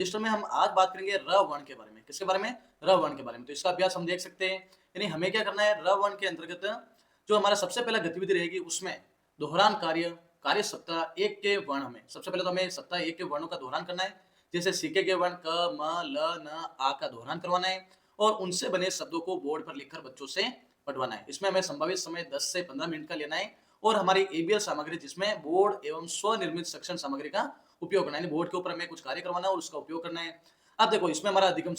Register में हम आज बात करेंगे र वर्ण के बारे में। किसके बारे में? र वर्ण के बारे में। तो इसका अभ्यास हम देख सकते हैं। यानी हमें क्या करना है, र वर्ण के अंतर्गत जो हमारा सबसे पहला गतिविधि रहेगी उसमें दोहरान कार्य सप्ताह 1 के वर्ण हमें सबसे पहले तो हमें सप्ताह 1 के वर्णों का दोहरान करना है। जैसे सीखे के वर्ण क, म, ल, न, आ का दोहरान करवाना है और उनसे बने शब्दों को बोर्ड पर लिखकर बच्चों से पढ़वाना है। इसमें हमें संभावित समय 10 से 15 मिनट का लेना है और हमारी एबीएल सामग्री जिसमें बोर्ड एवं स्वनिर्मित शिक्षण सामग्री का उपयोग करना है। बोर्ड के ऊपर हमें कुछ कार्य करवाना है और उसका उपयोग करना है। अब देखो इसमें हमारा अधिगम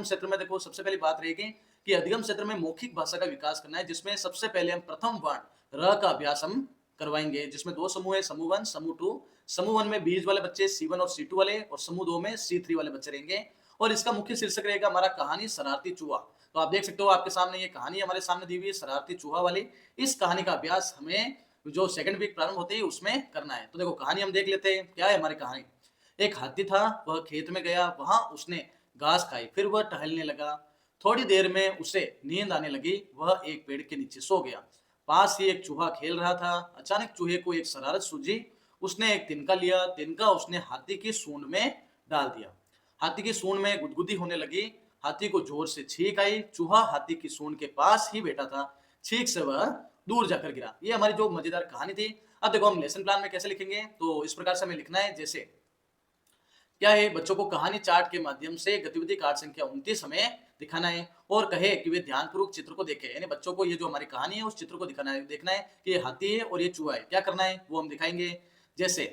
क्षेत्र में देखो सबसे पहली बात रहेगी कि अधिगम क्षेत्र में मौखिक भाषा का विकास करना है, जिसमें सबसे पहले हम प्रथम वर्ण र का अभ्यास हम करवाएंगे, जिसमें दो समूह है, समूह 1 समूह 2। समूह 1 में बीज वाले बच्चे C1 और C2 वाले और समूह 2 में C3 वाले बच्चे रहेंगे और इसका मुख्य शीर्षक रहेगा हमारा कहानी शरारती चूहा। तो आप देख सकते हो आपके सामने ये कहानी हमारे सामने दी हुई है, शरारती चूहा वाली। इस कहानी का अभ्यास हमें जो सेकंड वीक प्रारंभ होते है उसमें करना है। तो देखो कहानी हम देख लेते हैं। क्या है हमारी कहानी? एक हाथी था, वह खेत में गया, वहां उसने घास खाई, फिर वह टहलने लगा। थोड़ी देर में उसे नींद आने लगी, वह एक पेड़ के नीचे सो गया। पास ही एक चूहा खेल रहा था। अचानक चूहे को एक शरारत सूझी। उसने एक तिनका लिया, तिनका उसने हाथी की सूंड में डाल दिया। हाथी की सूंड में गुदगुदी होने लगी। हाथी को जोर से छींक आई। चूहा हाथी की सूंड के पास ही बैठा था। छींक से वह दूर जाकर गिरा। ये हमारी जो मजेदार कहानी थी। अब देखो हम लेसन प्लान में कैसे लिखेंगे, तो इस प्रकार से हमें लिखना है। जैसे क्या है, बच्चों को कहानी चार्ट के माध्यम से गतिविधि कार्ड संख्या 29 हमें दिखाना है और कहे कि वे ध्यानपूर्वक चित्र को देखें। यानी बच्चों को ये जो हमारी कहानी है उस चित्र को दिखाना है, देखना है कि ये हाथी है और ये चूहा है। क्या करना है वो हम दिखाएंगे। जैसे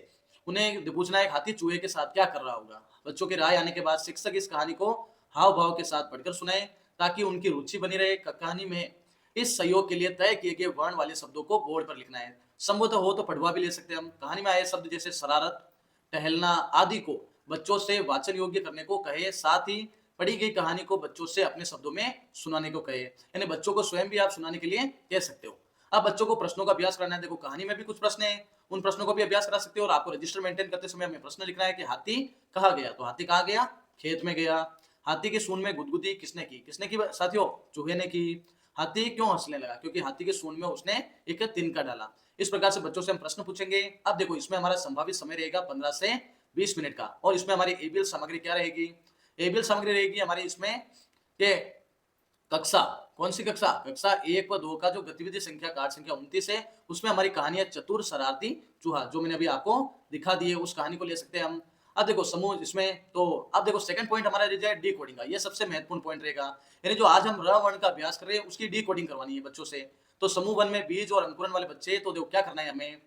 उन्हें पूछना है हाथी चूहे के साथ क्या कर रहा होगा। बच्चों की राय आने के बाद शिक्षक इस कहानी को हाव भाव के साथ पढ़कर सुनाए ताकि उनकी रुचि बनी रहे। कहानी में इस सहयोग के लिए तय किए गए वर्ण वाले शब्दों को बोर्ड पर लिखना है। संभव हो तो पढ़वा भी ले सकते हैं हम। कहानी में आए शब्द जैसे शरारत, टहलना आदि को बच्चों से वाचन योग्य करने को कहे। साथ ही पढ़ी गई कहानी को बच्चों से अपने शब्दों में सुनाने को कहे। यानी बच्चों को स्वयं भी आप सुनाने के लिए कह सकते हो। अब बच्चों को प्रश्नों का अभ्यास करना है। देखो कहानी में भी कुछ प्रश्न है, उन प्रश्नों को भी अभ्यास करा सकते हो और आपको रजिस्टर मेंटेन करते समय हमें प्रश्न लिखना है कि हाथी कहाँ गया, तो हाथी कहाँ गया, खेत में गया। हाथी की सूंड में गुदगुदी किसने की, साथियों, चूहे ने की। हाथी क्यों हंसने लगा, क्योंकि हाथी की सूंड में उसने एक तिनका डाला। इस प्रकार से बच्चों से हम प्रश्न पूछेंगे। अब देखो इसमें हमारा संभावित समय रहेगा 15 से 20 मिनट का और इसमें हमारी एबीएल सामग्री क्या रहेगी? एबीएल सामग्री रहेगी हमारी इसमें कि कक्षा, कौन सी कक्षा? कक्षा 1 व 2 का जो गतिविधि संख्या कार्ड संख्या 29 है उसमें हमारी कहानी है चतुर शरारती चूहा, जो मैंने अभी आपको दिखा दी है। उस कहानी को ले सकते हैं हम। अब देखो समूह इसमें, तो अब देखो सेकंड पॉइंट हमारा रह जाए डी कोडिंग का। ये सबसे महत्वपूर्ण पॉइंट रहेगा। यानी जो आज हम र वर्ण का अभ्यास कर रहे हैं उसकी डी कोडिंग करवानी है बच्चों से। तो समूह 1 में बीज और अंकुरन वाले बच्चे, तो देखो क्या करना है हमें।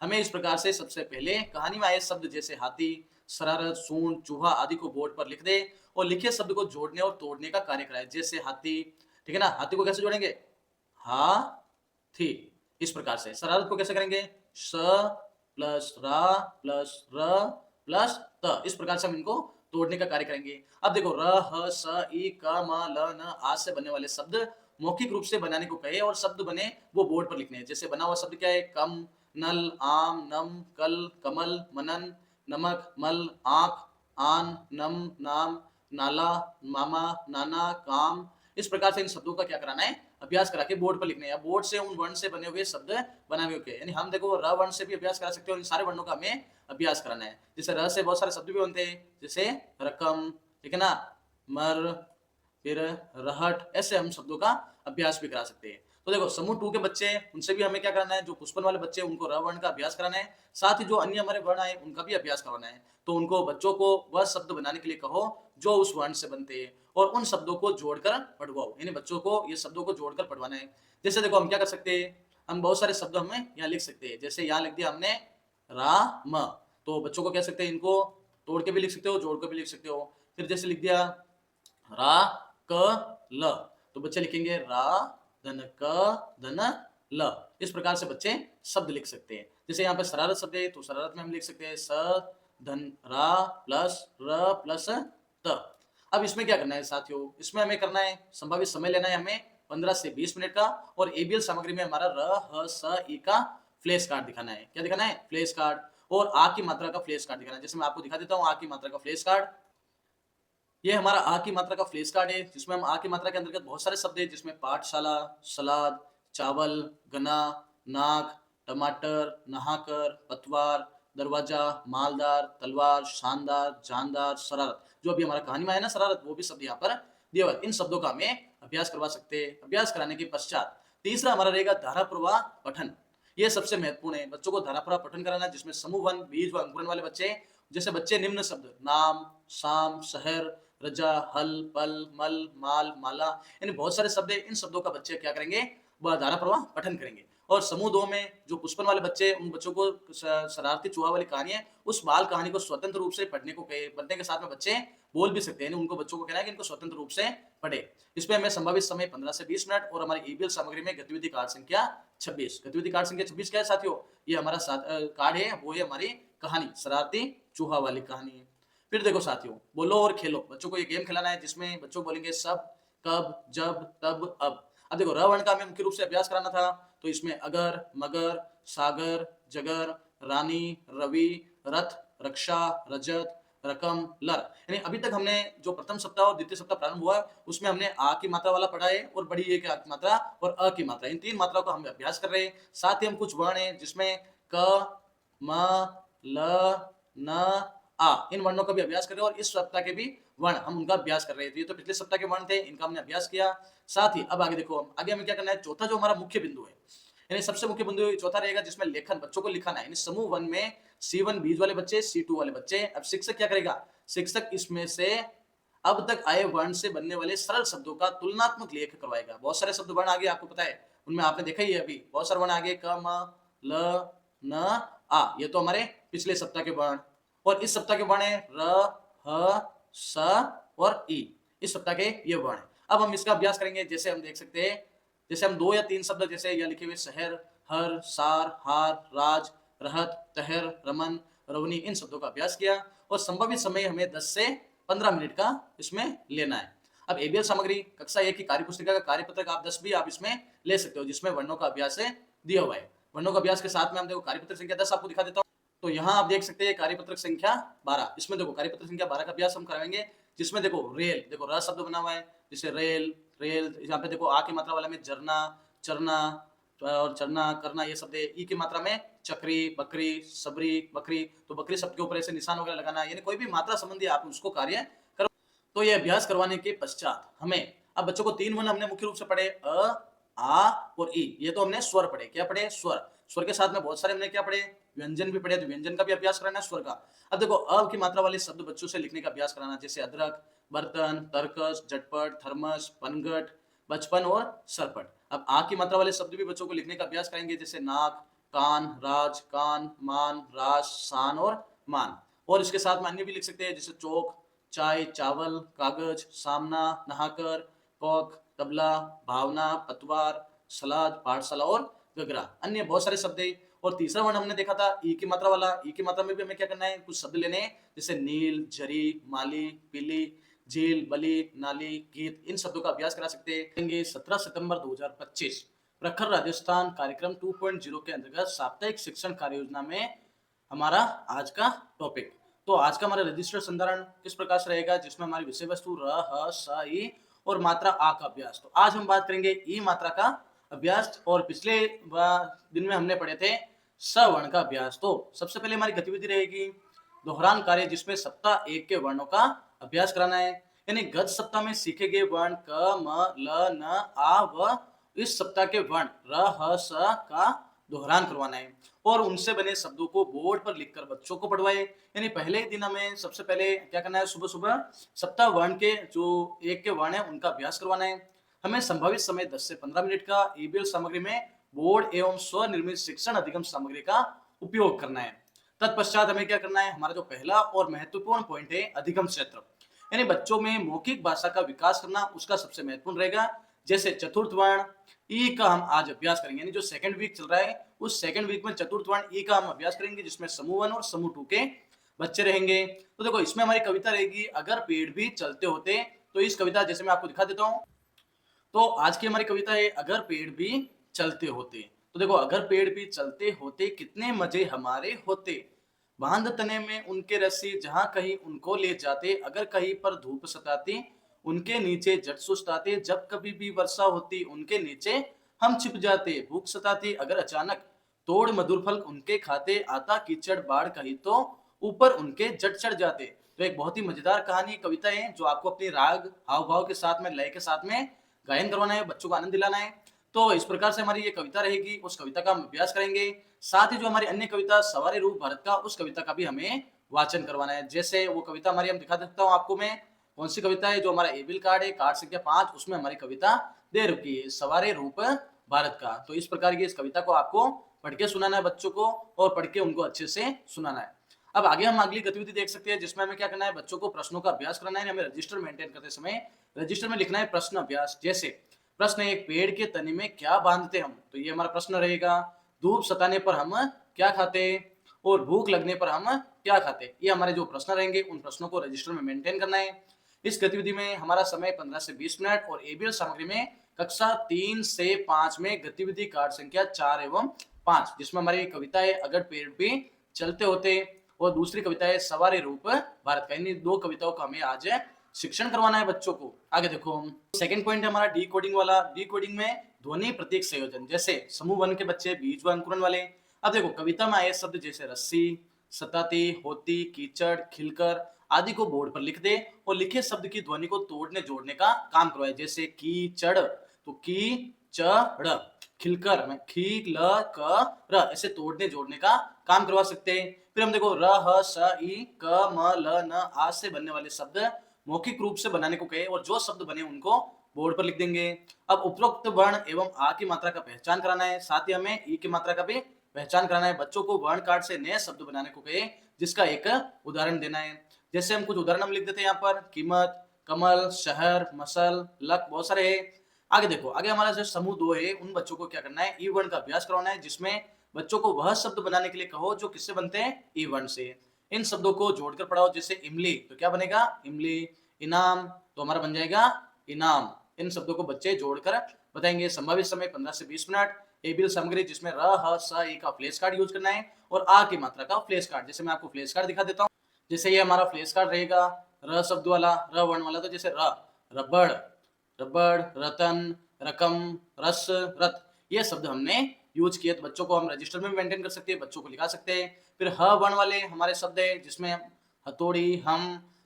हमें इस प्रकार से सबसे पहले कहानी में आए शब्द जैसे हाथी, शरारत, सूंड, चूहा आदि को बोर्ड पर लिख दे और लिखे शब्द को जोड़ने और तोड़ने का कार्य कराए। जैसे हाथी, ठीक है ना, हाथी को कैसे जोड़ेंगे? हाथी। इस प्रकार से शरारत को कैसे करेंगे? स प्लस रा प्लस र प्लस त। इस प्रकार से हम इनको तोड़ने का कार्य करेंगे। अब देखो र, ह, स, ई, क, म, ल, न, आ से बनने वाले शब्द मौखिक रूप से बनाने को कहे और शब्द बने वो बोर्ड पर लिखने हैं। जैसे बना हुआ शब्द क्या है? कम, नल, आम, नम, कल, कमल, मनन, नमक, मल, आंख, आन, नम, नाम, नाला, मामा, नाना, काम। इस प्रकार से इन शब्दों का क्या कराना है? अभ्यास करा के बोर्ड पर लिखने हैं। बोर्ड से उन वर्ण से बने हुए शब्द बनाने के, यानी हम देखो र वर्ण से भी अभ्यास करा सकते हो। इन सारे वर्णों का हमें अभ्यास कराना है। जैसे र से बहुत सारे शब्द भी बनते हैं, जैसे रकम, ठीक है ना, मर, फिर रहट। ऐसे हम शब्दों का अभ्यास भी करा सकते हैं। तो देखो समूह 2 के बच्चे, उनसे भी हमें क्या कराना है, जो पुष्पन वाले बच्चे उनको र वर्ण का अभ्यास कराना है। साथ ही जो अन्य हमारे वर्ण आए उनका भी अभ्यास करवाना है। तो उनको बच्चों को वह शब्द बनाने के लिए कहो जो उस वर्ण से बनते हैं और उन शब्दों को जोड़कर पढ़वाओ। यानी बच्चों को ये शब्दों को जोड़कर पढ़वाना है। जैसे देखो हम क्या कर सकते हैं, हम बहुत सारे शब्द हमें यहाँ लिख सकते हैं। जैसे यहाँ लिख दिया हमने राम, तो बच्चों को कह सकते हैं इनको तोड़ के भी लिख सकते हो, जोड़ के भी लिख सकते हो। फिर जैसे लिख दिया रा क ल, तो बच्चे लिखेंगे रा धन क धन ल। इस प्रकार से बच्चे शब्द लिख सकते हैं। जैसे यहाँ पे शरारत शब्द है तो शरारत में हम लिख सकते हैं स धन रा प्लस र प्लस त। अब इसमें क्या करना है साथियों, इसमें हमें करना है संभावित समय लेना है हमें 15 से 20 मिनट का और एबीएल सामग्री में हमारा र ह स ई का फ्लैश कार्ड दिखाना है। क्या दिखाना है? Flash card. और आ की मात्रा का फ्लैश कार्ड दिखाना है। जैसे मैं आपको दिखा देता हूँ आ की मात्रा का फ्लैश कार्ड। ये हमारा आ की मात्रा का फ्लैश कार्ड है, जिसमें हम आ की मात्रा के अंतर्गत बहुत सारे शब्द हैं, जिसमें पाठशाला, सलाद, चावल, गन्ना, नाक, टमाटर, नहाकर, पतवार, दरवाजा, मालदार, तलवार, शानदार, जानदार, शरारत। जो अभी हमारा कहानी में है ना शरारत, वो भी शब्द यहाँ पर दिया हुआ है। इन शब्दों का हमें अभ्यास करवा सकते हैं। अभ्यास कराने के पश्चात तीसरा हमारा रहेगा धारा प्रवाह पठन। ये सबसे महत्वपूर्ण है, बच्चों को धारा प्रवाह पठन कराना, जिसमें समूह वन, बीज व अंकुरन वाले बच्चे, जैसे बच्चे निम्न शब्द नाम, शाम, शहर, रजा, हल, पल, मल, माल, माला, यानी बहुत सारे शब्द है। इन शब्दों का बच्चे क्या करेंगे, वह धारा प्रवाह पठन करेंगे। और समूह दो में जो पुष्पन वाले बच्चे, उन बच्चों को शरारती चूहा वाली कहानी है, उस बाल कहानी को स्वतंत्र रूप से पढ़ने को कहे। पढ़ने के साथ में बच्चे बोल भी सकते हैं, उनको बच्चों को कहना है कि इनको स्वतंत्र रूप से पढ़े। इसमें हमें संभावित समय 15 से 20 मिनट और हमारी ईबीएल सामग्री में गतिविधि कार्ड संख्या 26। गतिविधि कार्ड संख्या 26 क्या है साथियों, ये हमारा कार्ड है, वो है हमारी कहानी शरारती चूहा वाली कहानी। फिर देखो साथियों, बोलो और खेलो। बच्चों को ये गेम खिलाना है जिसमें बच्चों बोलेंगे सब, कब, जब, तब, अब देखो र वर्ण का हमें मुख्य रूप से अभ्यास कराना था, तो इसमें अगर, मगर, सागर, जगर, रानी, रवि, रथ, रक्षा, रजत, रकम, लर। यानी अभी तक हमने जो प्रथम सप्ताह और द्वितीय सप्ताह प्रारंभ हुआ उसमें हमने आ की मात्रा वाला पढ़ा है और बड़ी ए की मात्रा और अ की मात्रा, इन तीन मात्राओं का हम अभ्यास कर रहे हैं। साथ ही हम कुछ वर्ण हैं जिसमें क, म, ल, न, आ, इन वर्णों का भी अभ्यास कर रहे हैं और इस सप्ताह के भी वर्ण हम उनका अभ्यास कर रहे थे। ये तो पिछले सप्ताह के वर्ण थे, इनका हमने अभ्यास किया। साथ ही अब आगे देखो, आगे हमें क्या करना है, चौथा जो हमारा मुख्य बिंदु है, यानी सबसे मुख्य बिंदु चौथा रहेगा जिसमें लेखन, बच्चों को लिखाना है। यानी समूह वन में C1 बीज वाले बच्चे, C2 वाले बच्चे। अब शिक्षक क्या करेगा, शिक्षक इसमें से अब तक आए वर्ण से बनने वाले सरल शब्दों का तुलनात्मक लेख करवाएगा। बहुत सारे शब्द वर्ण आगे आपको पता है, उनमें आपने देखा ही है अभी, बहुत सारे वर्ण आगे क, म, ल, न, आ, ये तो हमारे पिछले सप्ताह के वर्ण। और इस सप्ताह के वर्ण है र, ह, स और ई। इस सप्ताह के ये वर्ण। अब हम इसका अभ्यास करेंगे। जैसे हम देख सकते हैं, जैसे हम 2 या 3 शब्द जैसे यहाँ लिखे हुए शहर, हर, सार, हार, राज, रहत, तहर, रमन, रवनी, इन शब्दों का अभ्यास किया और संभावित समय हमें 10 से 15 मिनट का इसमें लेना है। अब एबीएल सामग्री कक्षा 1 की कार्य पुस्तिका का कार्यपत्रक आप 10 भी आप इसमें ले सकते हो, जिसमें वर्णों का अभ्यास है दिया हुआ है। वर्णों का अभ्यास के साथ में हम देखो कार्यपत्रक संख्या 10 आपको दिखा देता हूँ। तो यहाँ आप देख सकते हैं कार्यपत्रक संख्या 12, इसमें देखो कार्यपत्रक संख्या 12 का अभ्यास हम कराएंगे, जिसमें देखो रेल, देखो र शब्द बना हुआ है, जैसे रेल, रेल, यहाँ पे देखो आ की मात्रा वाला में जरना, चरना और चरना, करना, ये शब्द है। ई की मात्रा में चक्री, बकरी, सबरी, बकरी, तो बकरी शब्द के ऊपर ऐसे निशान वगैरह लगाना, यानी कोई भी मात्रा संबंधी आप उसको कार्य करो। तो ये अभ्यास करवाने के पश्चात हमें, अब बच्चों को 3 वर्ण हमने मुख्य रूप से पढ़े, अ, आ और ई। ये तो हमने स्वर पढ़े, क्या पढ़े, स्वर। स्वर के साथ में बहुत सारे हमने क्या पढ़े, व्यंजन भी पढ़े, तो व्यंजन का भी अभ्यास कराना है स्वर का। अब देखो अ की मात्रा वाले शब्द बच्चों से लिखने का अभ्यास कराना, जैसे अदरक, बर्तन, तरकस, झटपट, थर्मस, पनघट, बचपन और सरपट। अब आ की मात्रा वाले शब्द भी बच्चों को लिखने का अभ्यास करेंगे, जैसे नाक, कान, राज, कान, मान, राज, शान और मान। और इसके साथ में अन्य भी लिख सकते हैं, जैसे चौक, चाय, चावल, कागज, सामना, नहाकर, कौक, तबला, भावना, पतवार, सलाद, पाठशाला और गगरा। अन्य बहुत सारे शब्द है। और तीसरा वर्ण हमने देखा था ई की मात्रा वाला। ई की मात्रा में भी हमें क्या करना है, कुछ शब्द लेने हैं, जैसे नील, झरी, माली, पीली, झील, बली, नाली, गीत, इन शब्दों का अभ्यास करा सकते हैं। 17 सितंबर 2025 प्रखर राजस्थान कार्यक्रम 2.0 के अंतर्गत साप्ताहिक शिक्षण कार्य योजना में हमारा आज का टॉपिक। तो आज का हमारा रजिस्टर संधारण किस प्रकार से रहेगा, जिसमें हमारी विषय वस्तु र, ह, स, ई और मात्रा आ का अभ्यास। तो आज हम बात करेंगे ई मात्रा का अभ्यास, और पिछले दिन में हमने पढ़े थे स वर्ण का अभ्यास। तो सबसे पहले हमारी गतिविधि रहेगी दोहरान कार्य, जिसमें सप्ताह 1 के वर्णों का अभ्यास कराना है। यानी गत सप्ताह में सीखे गए वर्ण क, म, ल, न, आ व इस सप्ताह के वर्ण र, ह, स का दोहरान करवाना है और उनसे बने शब्दों को बोर्ड पर लिखकर बच्चों को पढ़वाए। यानी पहले ही दिन हमें सबसे पहले क्या करना है, सुबह सुबह सप्ताह वर्ण के जो 1 के वर्ण है उनका अभ्यास करवाना है। हमें संभावित समय 10 से 15 मिनट का ईबीएल सामग्री में बोर्ड एवं स्वनिर्मित शिक्षण अधिगम सामग्री का उपयोग करना है। तत्पश्चात हमें क्या करना है, हमारा जो पहला और महत्वपूर्ण पॉइंट है अधिगम क्षेत्र, यानी बच्चों में मौखिक भाषा का विकास करना, उसका सबसे महत्वपूर्ण रहेगा। जैसे चतुर्थ वर्ण ई का हम आज अभ्यास करेंगे, यानी जो सेकंड वीक चल रहा है उस सेकंड वीक में चतुर्थ वर्ण ई का हम अभ्यास करेंगे, जिसमें समूह 1 और समूह 2 के बच्चे रहेंगे। तो देखो इसमें हमारी कविता रहेगी अगर पेड़ भी चलते होते। तो इस कविता जैसे मैं आपको दिखा देता हूँ। तो आज की हमारी कविता है अगर पेड़ भी चलते होते। तो देखो अगर पेड़ भी चलते होते कितने मजे हमारे होते, बांध तने में उनके रस्सी जहां कहीं उनको ले जाते, अगर कहीं पर धूप सताती उनके नीचे जट सुस्ताते, जब कभी भी वर्षा होती उनके नीचे हम छिप जाते, भूख सताती अगर अचानक तोड़ मधुर फल उनके खाते, आता कीचड़ बाढ़ कही तो ऊपर उनके जट चढ़ जाते। तो एक बहुत ही मजेदार कहानी कविता है जो आपको अपनी राग हाव भाव के साथ में, लय के साथ में गायन करवाना है, बच्चों को आनंद दिलाना है। तो इस प्रकार से हमारी ये कविता रहेगी, उस कविता का हम अभ्यास करेंगे। साथ ही जो हमारी अन्य कविता सवारी रूप भारत का, उस कविता का भी हमें वाचन करवाना है। जैसे वो कविता हमारी हम दिखा सकता हूँ आपको मैं, कौन सी कविता है, जो हमारा एबिल कार्ड है, कार्ड संख्या 5, उसमें हमारी कविता दे रखी है, सवारे रूप भारत का। तो इस प्रकार की इस कविता को आपको पढ़ के सुनाना है बच्चों को, और पढ़ के उनको अच्छे से सुनाना है। अब आगे हम अगली गतिविधि देख सकते हैं, जिसमें हमें क्या करना है, बच्चों को प्रश्नों का अभ्यास करना है। हमें रजिस्टर मेंटेन करते समय रजिस्टर में लिखना है प्रश्न अभ्यास। जैसे प्रश्न एक, पेड़ के तने में क्या बांधते हम, तो ये हमारा प्रश्न रहेगा। धूप सताने पर हम क्या खाते, और भूख लगने पर हम क्या खाते। ये हमारे जो प्रश्न रहेंगे, उन प्रश्नों को रजिस्टर में मेंटेन करना है। इस गतिविधि में हमारा समय 15 से 20 मिनट, और एबीएल सामग्री में कक्षा 3 से 5 में गतिविधि कार्ड संख्या 4 एवं 5, जिसमें हमारी कविता है अगर पेड़ भी चलते होते, और दूसरी कविता है सवारी रूप भारत का। इन दो कविताओं का हमें आज शिक्षण करवाना है बच्चों को। आगे देखो, सेकंड पॉइंट है हमारा डी कोडिंग वाला। डी कोडिंग में ध्वनि प्रतीक संयोजन। जैसे समूह 1 के बच्चे बीज व अंकुरन वाले। अब देखो कविता में आए शब्द जैसे रस्सी, सताती, होती, कीचड़, खिलकर आदि को बोर्ड पर लिख दे, और लिखे शब्द की ध्वनि को तोड़ने जोड़ने का काम करवाए। जैसे कीचड़ तो की चढ़, खिलकर में खी ल क र, ऐसे तोड़ने जोड़ने का काम करवा सकते हैं। फिर हम देखो र ह स ई क म ल न आ से बनने वाले शब्द मौखिक रूप से बनाने को कहे, और जो शब्द बने उनको बोर्ड पर लिख देंगे। अब उपरोक्त वर्ण एवं आ की मात्रा का पहचान कराना है, साथ ही हमें ई की मात्रा का भी पहचान कराना है। बच्चों को वर्ण कार्ड से नए शब्द बनाने को कहे, जिसका एक उदाहरण देना है। जैसे हम कुछ उदाहरण हम लिख देते हैं यहाँ पर, कीमत, कमल, शहर, मसल, लक, बहुत सारे है। आगे देखो, आगे हमारा जो समूह 2 है, उन बच्चों को क्या करना है, ई वर्ण का अभ्यास करवाना है, जिसमें बच्चों को वह शब्द बनाने के लिए कहो जो किससे बनते हैं, ई वर्ण से। इन शब्दों को जोड़कर पढ़ाओ। जैसे इमली तो क्या बनेगा, इमली। इनाम तो हमारा बन जाएगा इनाम। इन शब्दों को बच्चे जोड़कर बताएंगे। संभावित समय 15 से 20 मिनट। एबीएल सामग्री, जिसमें र ह स ई का फ्लैश कार्ड यूज करना है, और आ की मात्रा का फ्लैश कार्ड। जैसे मैं आपको फ्लैश कार्ड दिखा देता हूँ। जैसे ये हमारा फ्लैश कार्ड रहेगा, र शब्द वाला, र वर्ण वाला, तो जैसे र रबड़, रबड़, रतन, रकम, रस, रथ, ये शब्द हमने यूज किए। तो बच्चों को हम रजिस्टर में मेंटेन कर सकते हैं, बच्चों को लिखा सकते हैं। फिर ह वर्ण वाले हमारे शब्द है, जिसमें हथौड़ी, हम,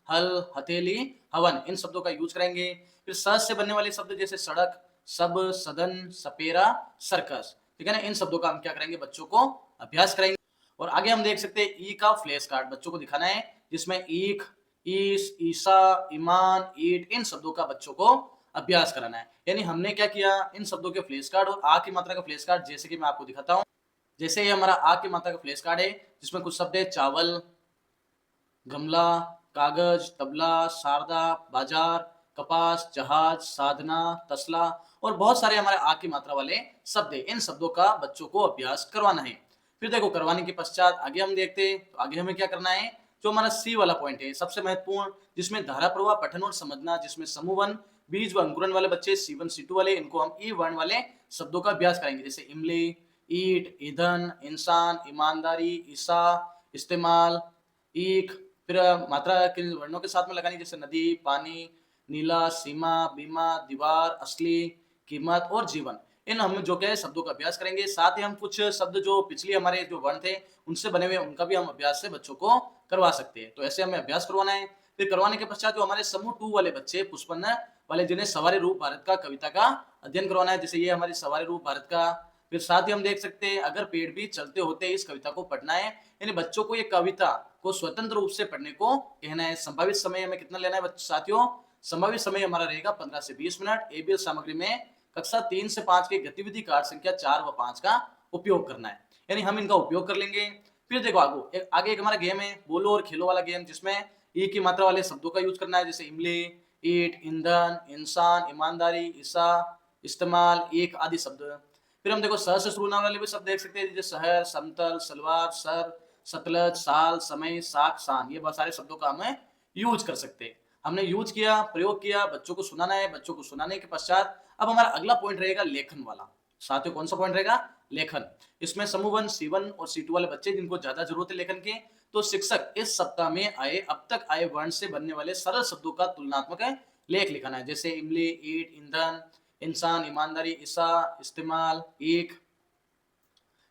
हल, हथेली, हवन, इन शब्दों का यूज करेंगे। फिर स से बनने वाले शब्द जैसे सड़क, सब, सदन, सपेरा, सर्कस, ठीक है ना। इन शब्दों का हम क्या करेंगे, बच्चों को अभ्यास करेंगे। और आगे हम देख सकते हैं ई का फ्लैश कार्ड बच्चों को दिखाना है, जिसमें ईख, ईस, ईसा, ईमान, ईट, इन शब्दों का बच्चों को अभ्यास कराना है। यानी हमने क्या किया, इन शब्दों के फ्लैश कार्ड और आ की मात्रा का फ्लैश कार्ड, जैसे कि मैं आपको दिखाता हूँ। जैसे ये हमारा आ की मात्रा का फ्लैश कार्ड है, जिसमें कुछ शब्द है चावल, गमला, कागज, तबला, शारदा, बाजार, कपास, जहाज, साधना, तसला, और बहुत सारे हमारे आ की मात्रा वाले शब्द है। इन शब्दों का बच्चों को अभ्यास करवाना है। फिर देखो, करवाने के पश्चात आगे हम देखते हैं, तो आगे हमें क्या करना है, जो हमारा सी वाला पॉइंट है सबसे महत्वपूर्ण, जिसमें धारा प्रवाह पठन और समझना, जिसमें समूह 1 बीज व अंकुरन वाले बच्चे C1 C2 वाले, इनको हम ई वर्ण वाले शब्दों का अभ्यास करेंगे। जैसे इमली, ईट, ईंधन, इंसान, ईमानदारी, ईसा, इस्तेमाल, ईख। फिर मात्रा के वर्णों के साथ में लगानी, जैसे नदी, पानी, नीला, सीमा, बीमा, दीवार, असली, कीमत और जीवन। इन हम जो क्या है शब्दों का अभ्यास करेंगे। साथ ही हम कुछ शब्द जो पिछले हमारे जो वर्ण थे उनसे बने हुए, उनका भी हम अभ्यास से बच्चों को करवा सकते हैं। तो ऐसे हमें अभ्यास करवाना है। फिर करवाने के पश्चात जो हमारे समूह 2 वाले बच्चे, पुष्पन्न वाले, जिन्हें सवारी रूप भारत का कविता का अध्ययन करवाना है, जैसे ये हमारी सवारी रूप भारत का। फिर साथ ही हम देख सकते हैं, अगर पेड़ भी चलते होते, इस कविता को पढ़ना है। यानी बच्चों को ये कविता को स्वतंत्र रूप से पढ़ने को कहना है। संभावित समय हमें कितना लेना है साथियों, संभावित समय हमारा रहेगा 15 से 20 मिनट। एबीएल सामग्री में कक्षा 3 से 5 के गतिविधि कार्ड संख्या 4 व 5 का उपयोग करना है, यानी हम इनका उपयोग कर लेंगे। फिर देखो आगे एक हमारा गेम है, बोलो और खेलो वाला गेम, जिसमें ई की मात्रा वाले शब्दों का यूज करना है। जैसे इमली, ईट, ईंधन, इंसान, ईमानदारी, ईसा, इस्तेमाल, एक आदि शब्द। फिर हम देखो स से शुरू होने वाले भी शब्द देख सकते हैं, जैसे शहर, समतल, सलवार, सर, सतलज, साल, समय, साख, शान, ये बहुत सारे शब्दों का हमें यूज कर सकते हैं। हमने यूज किया, प्रयोग किया, बच्चों को सुनाना है। बच्चों को सुनाने के पश्चात अब हमारा अगला पॉइंट रहेगा लेखन वाला। साथियों, कौन सा पॉइंट रहेगा, लेखन। इसमें समूह 1 C1 और C2 वाले बच्चे, जिनको ज्यादा जरूरत है लेखन की, तो शिक्षक इस सप्ताह में आए अब तक आए वर्ण से बनने वाले सरल शब्दों का तुलनात्मक लेख लिखना है। जैसे इमली, ईट, ईंधन, इंसान, ईमानदारी, ईसा, इस्तेमाल, एक।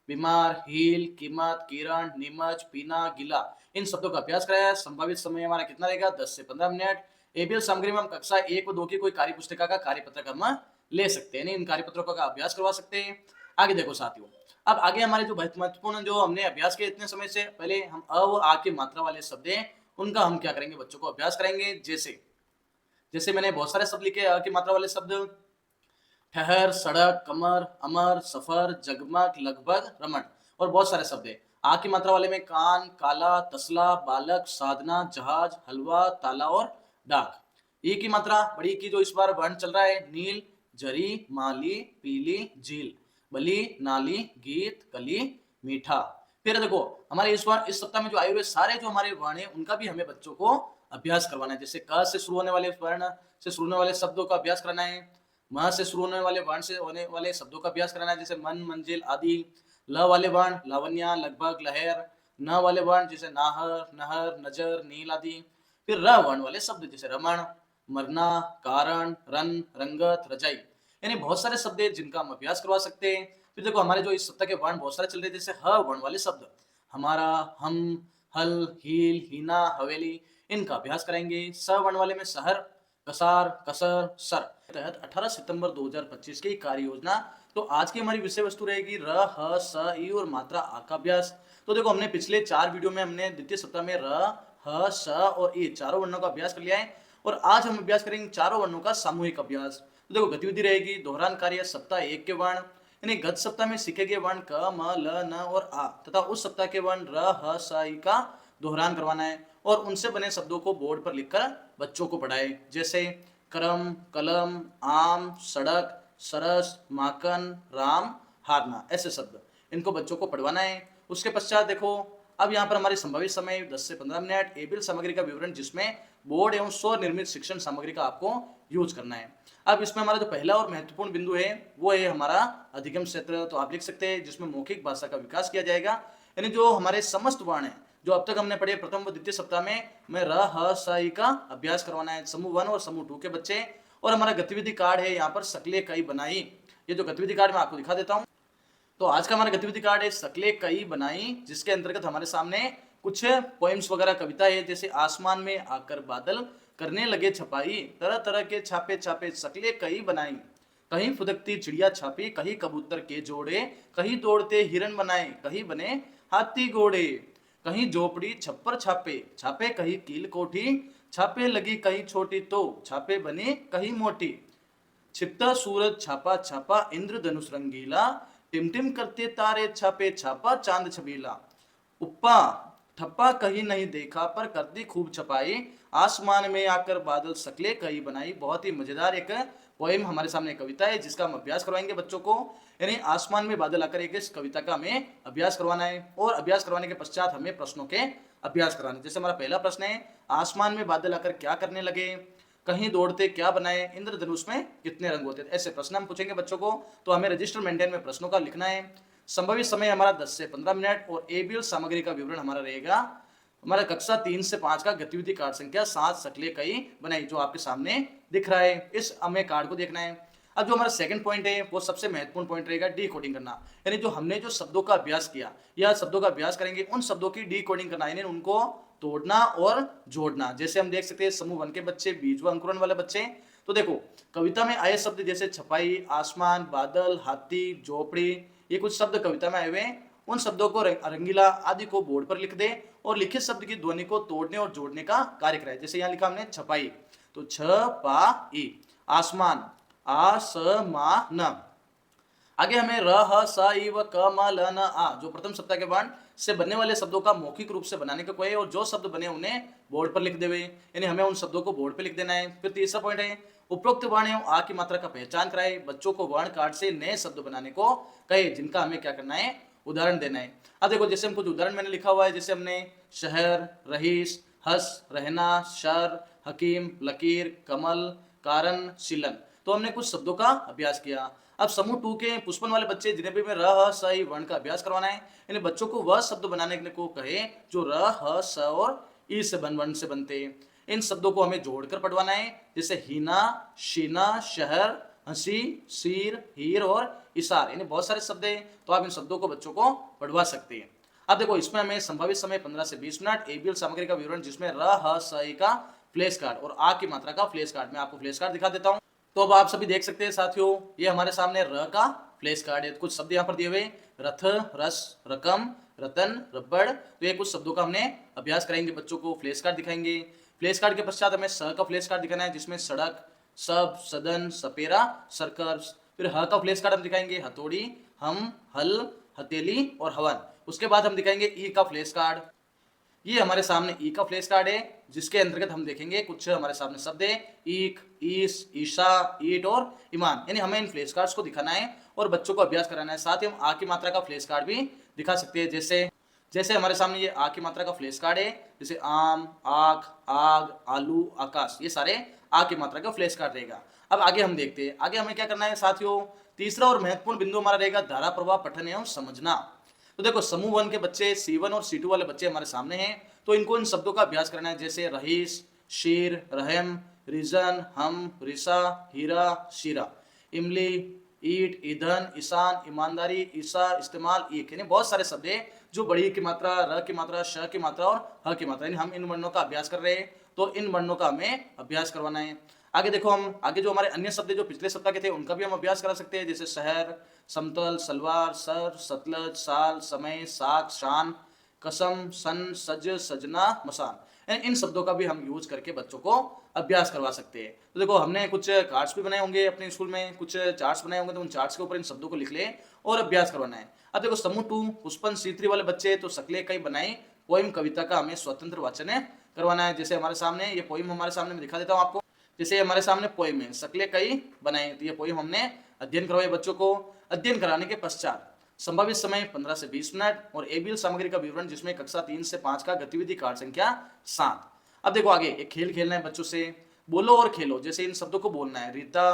बीमार, हील, कीमत, किरण, नीमच, पीना, गीला, इन शब्दों का अभ्यास कराया। संभावित समय हमारा कितना रहेगा? 10 से 15 मिनट। एबीएल सामग्री में हम कक्षा 1 व 2 की कोई कार्य पुस्तिका का कार्यपत्रक हम ले सकते हैं, इन कार्यपत्रों का अभ्यास करवा सकते हैं। आगे देखो साथियों, अब आगे हमारे जो महत्वपूर्ण जो हमने अभ्यास किया इतने समय से, पहले हम अ व आ की मात्रा वाले शब्द हैं उनका हम क्या करेंगे, बच्चों को अभ्यास करेंगे। जैसे जैसे मैंने बहुत सारे शब्द लिखे अ की मात्रा वाले शब्द, ठहर, सड़क, कमर, अमर, सफर, जगमग, लगभग, रमण, और बहुत सारे शब्द हैं। आ की मात्रा वाले में कान, काला, तसला, बालक, साधना, जहाज, हलवा, ताला और डाक। ई की मात्रा बड़ी की जो इस बार वर्ण चल रहा है, नील, जरी, माली, पीली, झील, बली, नाली, गीत, कली, मीठा। फिर देखो हमारे इस बार इस सप्ताह में जो आए हुए सारे जो हमारे वर्ण है उनका भी हमें बच्चों को अभ्यास करवाना है। जैसे क से शुरू होने वाले वर्ण से शुरू होने वाले शब्दों का अभ्यास कराना है, म से शुरू होने वाले वर्ण से होने वाले शब्दों का अभ्यास कराना है, जैसे मन, मंजिल आदि। ल वाले वर्ण लावण्य, लगभग, लहर। न वाले वर्ण जैसे नाहर, नहर, नजर, नील आदि। फिर र वर्ण वाले शब्द जैसे रमण, मरना, कारण, रन, रंगत, रजाई, यानी बहुत सारे शब्द हैं जिनका हम अभ्यास करवा सकते हैं। फिर देखो हमारे जो इस सप्ताह के वर्ण बहुत सारे चल रहे हैं, जैसे ह वर्ण वाले शब्द, हमारा, हम, हल, हील, हीना, हवेली, इनका अभ्यास करेंगे। स वर्ण वाले में शहर, कसार, कसर, सर। तहत 18 सितंबर 2025 की कार्य योजना। तो आज की हमारी विषय वस्तु रहेगी र, ह, स, ई और मात्रा आ का अभ्यास। तो देखो हमने पिछले 4 वीडियो में हमने द्वितीय सप्ताह में र, ह, स और ई चारों वर्णों का अभ्यास कर लिया है, और आज हम अभ्यास करेंगे चारों वर्णों का सामूहिक अभ्यास। तो देखो गतिविधि रहेगी दोहरान कार्य सप्ताह 1 के वर्ण, यानी गत सप्ताह में सीखे गए वर्ण क, म, ल, न और आ तथा उस सप्ताह के वर्ण र, ह, स, ई का दोहरान करवाना है, और उनसे बने शब्दों को बोर्ड पर लिखकर बच्चों को पढ़ाए। जैसे करम, कलम, आम, सड़क, सरस, माखन, राम, हारना, ऐसे शब्द इनको बच्चों को पढ़वाना है। उसके पश्चात देखो अब यहाँ पर हमारी संभावित समय 10 से 15 मिनट, एबिल सामग्री का विवरण जिसमें बोर्ड एवं स्व निर्मित शिक्षण सामग्री का आपको यूज करना है। अब इसमें हमारा जो पहला और महत्वपूर्ण बिंदु है वो है हमारा अधिगम क्षेत्र। तो आप लिख सकते हैं जिसमें मौखिक भाषा का विकास किया जाएगा, यानी जो हमारे समस्त वर्ण है जो अब तक हमने पढ़े प्रथम व द्वितीय सप्ताह में र, ह, स, ई का अभ्यास करवाना है समूह 1 और समूह 2 के बच्चे। और हमारा गतिविधि कार्ड है यहाँ पर शक्लें कई बनाई, ये जो गतिविधि कार्ड मैं आपको दिखा देता हूँ। तो आज का हमारा गतिविधि कार्ड है शक्लें कई बनाई, जिसके अंतर्गत हमारे सामने कुछ पोएम्स वगैरह कविता है, जैसे आसमान में आकर बादल करने लगे छपाई, तरह तरह के छापे छापे शक्लें कई बनाई, कहीं फुदकती चिड़िया छापी, कहीं कबूतर के जोड़े, कहीं दौड़ते हिरन बनाए, कहीं बने हाथी घोड़े, कहीं झोपड़ी छप्पर छापे छापे, कहीं कील कोठी छापे लगी, कहीं छोटी तो छापे बने कहीं मोटी, छिपता सूरज छापा छापा, इंद्रधनुष रंगीला, टिमटिम करते तारे छापे छापा, चांद छबीला, उपा ठप्पा कहीं नहीं देखा पर कर दी खूब छपाई, आसमान में आकर बादल शक्लें कहीं बनाई। बहुत ही मजेदार एक पोएम हमारे सामने कविता है जिसका हम अभ्यास करवाएंगे बच्चों को, यानी आसमान में बादल आकर एक इस कविता का हमें अभ्यास करवाना है, और अभ्यास करवाने के पश्चात हमें प्रश्नों के अभ्यास कराने। जैसे हमारा पहला प्रश्न है, आसमान में बादल आकर क्या करने लगे, कहीं दौड़ते क्या बनाए, इंद्रधनुष में कितने रंग होते थे, ऐसे प्रश्न हम पूछेंगे बच्चों को। तो हमें रजिस्टर मेंटेन में प्रश्नों का लिखना है। संभावित समय हमारा 10 से 15 मिनट, और एबीएल सामग्री का विवरण हमारा रहेगा हमारा कक्षा 3 से 5 का गतिविधि कार्ड संख्या 7 शक्लें कई बनाई, जो आपके सामने दिख रहा है, इस हमें कार्ड को देखना है। अब जो हमारा सेकंड पॉइंट है वो सबसे महत्वपूर्ण पॉइंट रहेगा डी कोडिंग करना, यानी जो हमने जो शब्दों का अभ्यास किया या शब्दों का अभ्यास करेंगे उन शब्दों की डी कोडिंग करना, यानी उनको तोड़ना और जोड़ना। जैसे हम देख सकते हैं समूह 1 के बच्चे, बीज व अंकुरन वाले बच्चे। तो देखो कविता में आए शब्द जैसे छपाई, आसमान, बादल, हाथी, झोपड़ी, ये कुछ शब्द कविता में आए हुए हैं, उन शब्दों को रंगीला आदि को बोर्ड पर लिख दे और लिखित शब्द की ध्वनि को तोड़ने और जोड़ने का कार्य कराए। जैसे यहाँ लिखा हमने छपाई, तो छ पा ई, आसमान आ स मा न। आगे हमें र, ह, स, ई व क, म, ल, न, आ जो प्रथम सप्ताह के वर्ण से बनने वाले शब्दों का मौखिक रूप से बनाने का कोई है, और जो शब्द बने उन्हें बोर्ड पर लिख देवे, यानी हमें उन शब्दों को बोर्ड पर लिख देना है। फिर तीसरा पॉइंट है, उपरोक्त वर्ण एवं आ की मात्रा का पहचान कराए, बच्चों को वर्ण कार्ड से नए शब्द बनाने को कहे, जिनका हमें क्या करना है, उदाहरण देना है। अब देखो जैसे हम कुछ उदाहरण मैंने लिखा हुआ है, जैसे हमने शहर, रहीस, हस, रहना, शर, हकीम, लकीर, कमल, कारण, शिलन, तो हमने कुछ शब्दों का अभ्यास किया। अब समूह 2 के पुष्पन वाले बच्चे जिन्हें भी मैं र, ह, स, ई वर्ण का अभ्यास करवाना है, यानी बच्चों को वह शब्द बनाने को कहे जो र, ह, स और ई से वर्ण से बनते हैं। इन शब्दों को हमें जोड़कर पढ़वाना है, जैसे हीना, शीना, शहर, हंसी, शीर, हीर और इशार, यानी बहुत सारे शब्द हैं, तो आप इन शब्दों को बच्चों को पढ़वा सकते हैं। अब देखो इसमें हमें संभावित समय 15 से 20 मिनट, एबीएल सामग्री का विवरण जिसमें र, ह, स, ई का फ्लैश कार्ड और आ की मात्रा का फ्लैश कार्ड, मैं आपको फ्लैश कार्ड दिखा देता हूँ। तो अब आप सभी देख सकते हैं साथियों, ये हमारे सामने र का फ्लैश कार्ड है। कुछ शब्द यहाँ पर दिए हुए, रथ, रस, रकम, रतन, रबड़, तो ये कुछ शब्दों का हमने अभ्यास कराएंगे बच्चों को, फ्लैश कार्ड दिखाएंगे। फ्लैश कार्ड के पश्चात हमें स का फ्लैश कार्ड दिखाना है जिसमें सड़क, सब, सदन, सपेरा, सर्कस। फिर ह का फ्लैश कार्ड हम दिखाएंगे, हथौड़ी, हम, हल, हथेली और हवन। उसके बाद हम दिखाएंगे ई का फ्लैश कार्ड। ये हमारे सामने ई का फ्लैश कार्ड है जिसके अंतर्गत हम देखेंगे कुछ हमारे सामने शब्द है, ईक, ईस, ईशा, ईट और ईमान, यानी हमें इन फ्लैश कार्ड्स को दिखाना है और बच्चों को अभ्यास कराना है। साथ ही हम आ की मात्रा का फ्लैश कार्ड भी दिखा सकते हैं, जैसे जैसे हमारे सामने ये आ की मात्रा का फ्लैश कार्ड है, जैसे आम, आख, आग, आलू, आकाश, ये सारे आ की मात्रा का फ्लैश कार्ड रहेगा। अब आगे हम देखते हैं, आगे हमें क्या करना है साथियों। तीसरा और महत्वपूर्ण बिंदु हमारा रहेगा धारा प्रवाह पठन एवं समझना। तो देखो समूह 1 के बच्चे C1 और C2 वाले बच्चे हमारे सामने हैं, तो इनको इन शब्दों का अभ्यास करना है, जैसे रहीस, शीर, रहम, रिजन, हम, रिसा, हीरा, शीरा, इमली, ईट, ईंधन, ईशान, ईमानदारी, ईसा, इस्तेमाल, ईक, यानी बहुत सारे शब्द है जो बड़ी की मात्रा, र की मात्रा, श की मात्रा और ह की मात्रा, यानी हम इन वर्णों का अभ्यास कर रहे हैं, तो इन वर्णों का हमें अभ्यास करवाना है। आगे देखो हम आगे जो हमारे अन्य शब्द जो पिछले सप्ताह के थे उनका भी हम अभ्यास करा सकते हैं, जैसे शहर, समतल, सलवार, सर, सतलज, साल, समय, साख, शान, कसम, सन, सज, सजना, मसान, इन शब्दों का भी हम यूज करके बच्चों को अभ्यास करवा सकते हैं। तो देखो हमने कुछ कार्ड्स भी बनाए होंगे अपने स्कूल में, कुछ चार्ट्स बनाए होंगे, तो उन चार्ट्स के ऊपर इन शब्दों को लिख ले और अभ्यास करवाना है। अब देखो समूह 2 पुष्पन C3 वाले बच्चे तो शक्लें कई बनाई पोइम कविता का हमें स्वतंत्र वाचन करवाना है। जैसे हमारे सामने ये पोइम हमारे सामने मैं दिखा देता हूँ आपको, जैसे हमारे सामने पोइम है, शक्लें कई बनाई, तो ये पोइम हमने अध्ययन करवाए बच्चों को। अध्ययन कराने के पश्चात संभावित समय 15 से 20 मिनट और एबीएल सामग्री का विवरण जिसमें कक्षा 3 से 5 का गतिविधि कार्ड संख्या 7। अब देखो आगे एक खेल खेलना है बच्चों से, बोलो और खेलो, जैसे इन शब्दों को बोलना है, रीता,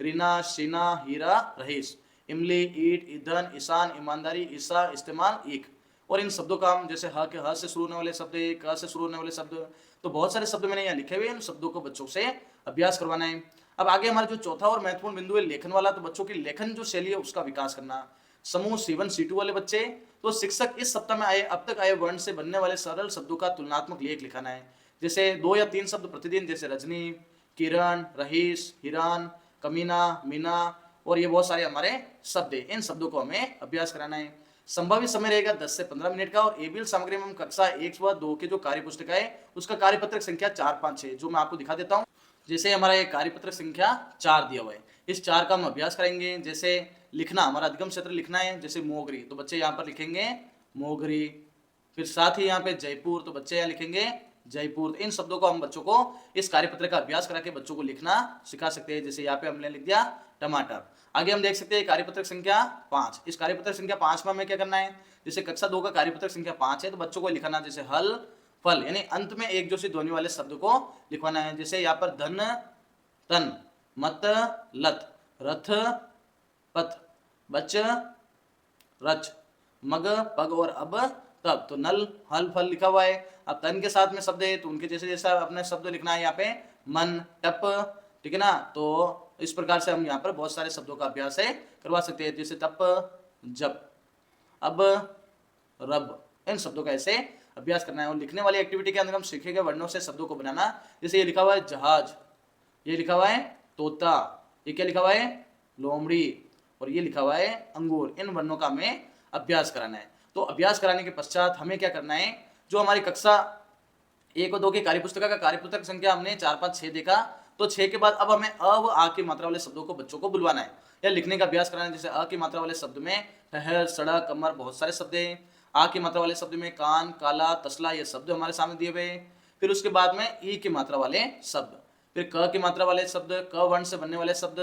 रीना, शीना, हीरा, रहीस, इमली, ईट, ईंधन, ईशान, ईमानदारी, ईसा, इस्तेमाल, ईक, और इन शब्दों का हम जैसे ह के ह से शुरू होने वाले शब्द, क से शुरू होने वाले शब्द, तो बहुत सारे शब्द मैंने यहाँ लिखे हुए हैं, इन शब्दों को बच्चों से अभ्यास करवाना है। अब आगे हमारा जो चौथा और महत्वपूर्ण बिंदु है लेखन वाला, तो बच्चों की लेखन जो शैली है उसका विकास करना। समूह C1 C2 वाले बच्चे, तो शिक्षक इस सप्ताह में आए अब तक आए वर्ण से बनने वाले सरल शब्दों का तुलनात्मक लेख लिखाना है, जैसे 2 या 3 शब्द प्रतिदिन, जैसे रजनी, किरण, रहीस, हिरान, कमीना, मीना, और ये बहुत सारे हमारे शब्द है, इन शब्दों को हमें अभ्यास कराना है। संभावित समय रहेगा 10 से 15 मिनट का और एबीएल सामग्री में हम कक्षा 1 व 2 के जो कार्य पुस्तिका है उसका कार्यपत्रक संख्या 4, 5, 6 जो मैं आपको दिखा देता हूँ। जैसे हमारा ये कार्यपत्रक संख्या 4 दिया हुआ है, इस 4 का हम अभ्यास करेंगे। जैसे लिखना, हमारा अधिगम क्षेत्र लिखना है, जैसे मोगरी, तो बच्चे यहाँ पर लिखेंगे मोगरी। फिर साथ ही यहाँ पे जयपुर, तो बच्चे यहाँ लिखेंगे जयपुर। इन शब्दों को हम बच्चों को इस कार्यपत्र का अभ्यास करा के बच्चों को लिखना सिखा सकते हैं। जैसे यहाँ पे हमने लिख दिया टमाटर। आगे हम देख सकते हैं कार्यपत्रक संख्या 5। इस कार्यपत्रक संख्या 5 में हमें क्या करना है, जैसे कक्षा 2 का कार्यपत्रक संख्या 5 है तो बच्चों को लिखाना, जैसे हल, फल, यानी अंत में एक जोशी ध्वनि वाले शब्द को लिखवाना है। जैसे यहाँ पर धन, तन, मत, लत, रथ, पथ, बच, रच, मग, पग और अब, तब, तो नल, हल, फल लिखा हुआ है। अब तन के साथ में शब्द है तो उनके जैसे जैसा अपने शब्द लिखना है, यहाँ पे मन, टप, ठीक है ना। तो इस प्रकार से हम यहाँ पर बहुत सारे शब्दों का अभ्यास है करवा सकते हैं, जैसे तप, जब, अब, रब, इन शब्दों का ऐसे अभ्यास करना है। और लिखने वाली एक्टिविटी के अंदर हम सीखे गए वर्णों से शब्दों को बनाना, जैसे ये लिखा हुआ है जहाज, ये लिखा हुआ है तोता, ये क्या लिखा हुआ है लोमड़ी, और ये लिखा हुआ है अंगूर। इन वर्णों का हमें अभ्यास कराना है। तो अभ्यास कराने के पश्चात हमें क्या करना है, जो हमारी कक्षा 1 और 2 की कार्यपुस्तिका का कार्यपुस्तक संख्या हमने 4, 5, 6 देखा, तो 6 के बाद अब हमें अ व आ की मात्रा वाले शब्दों को बच्चों को बुलवाना है या लिखने का अभ्यास कराना है। जैसे अ की मात्रा वाले शब्द में ठहर, सड़क, कमर, बहुत सारे शब्द हैं। आ की मात्रा वाले शब्द में कान, काला, तसला, ये शब्द हमारे सामने दिए हुए। फिर उसके बाद में ई की मात्रा वाले शब्द, फिर क की मात्रा वाले शब्द, क वर्ण से बनने वाले शब्द,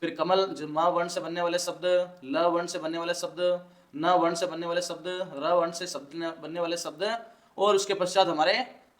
फिर कमल म वर्ण से बनने वाले शब्द, ल वर्ण से बनने वाले शब्द, न वर्ण से बनने वाले शब्द, र वर्ण से बनने वाले शब्द, और उसके पश्चात हमारे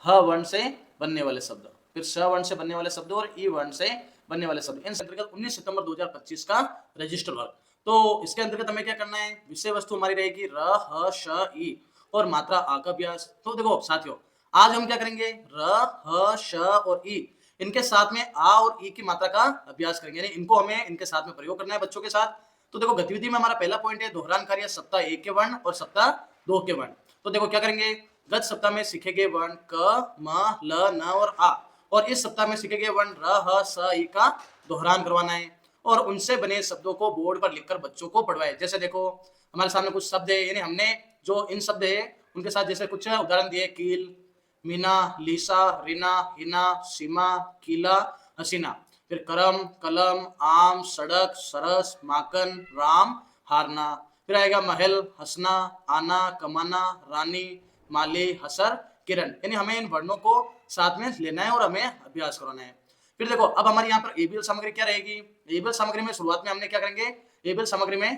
ह वर्ण से बनने वाले शब्द, फिर स वर्ण से बनने वाले शब्द और ई वर्ण से बनने वाले शब्द। इन अंतर्गत 19 सितंबर 2025 का रजिस्टर वर्क। तो इसके अंतर्गत हमें क्या करना है, विषय वस्तु हमारी रहेगी र, ह, श, ई और मात्रा आ का अभ्यास। तो देखो साथियों, आज हम क्या करेंगे, र, ह, श और ई, इनके साथ में आ और ई की मात्रा का अभ्यास करेंगे, यानी इनको हमें इनके साथ में प्रयोग करना है बच्चों के साथ। तो देखो गतिविधि में हमारा पहला पॉइंट है दोहरान कार्य सप्ताह 1 के वर्ण और सप्ताह 2 के वर्ण। तो देखो क्या करेंगे, गत सप्ताह में सीखे गए वर्ण क, म, ल, न और आ, और इस सप्ताह में सीखे गए वर्ण र, ह, स, ई का दोहरान करवाना है और उनसे बने शब्दों को बोर्ड पर लिखकर बच्चों को पढ़वाए। जैसे देखो हमारे सामने कुछ शब्द है, यानी हमने जो इन शब्द है उनके साथ जैसे कुछ उदाहरण दिए, कील, मीना, लीसा, रीना, हिना, सीमा, कीला, हसीना। फिर करम, कलम, आम, सड़क, सरस, माकन, राम, हारना। फिर आएगा महल, हंसना, आना, कमाना, रानी, माली, हसर, किरण। यानी हमें इन वर्णों को साथ में लेना है और हमें अभ्यास करवाना है। फिर देखो अब हमारे यहाँ पर एबीएल सामग्री क्या रहेगी। एबीएल सामग्री में शुरुआत में हमने क्या करेंगे, एबीएल सामग्री में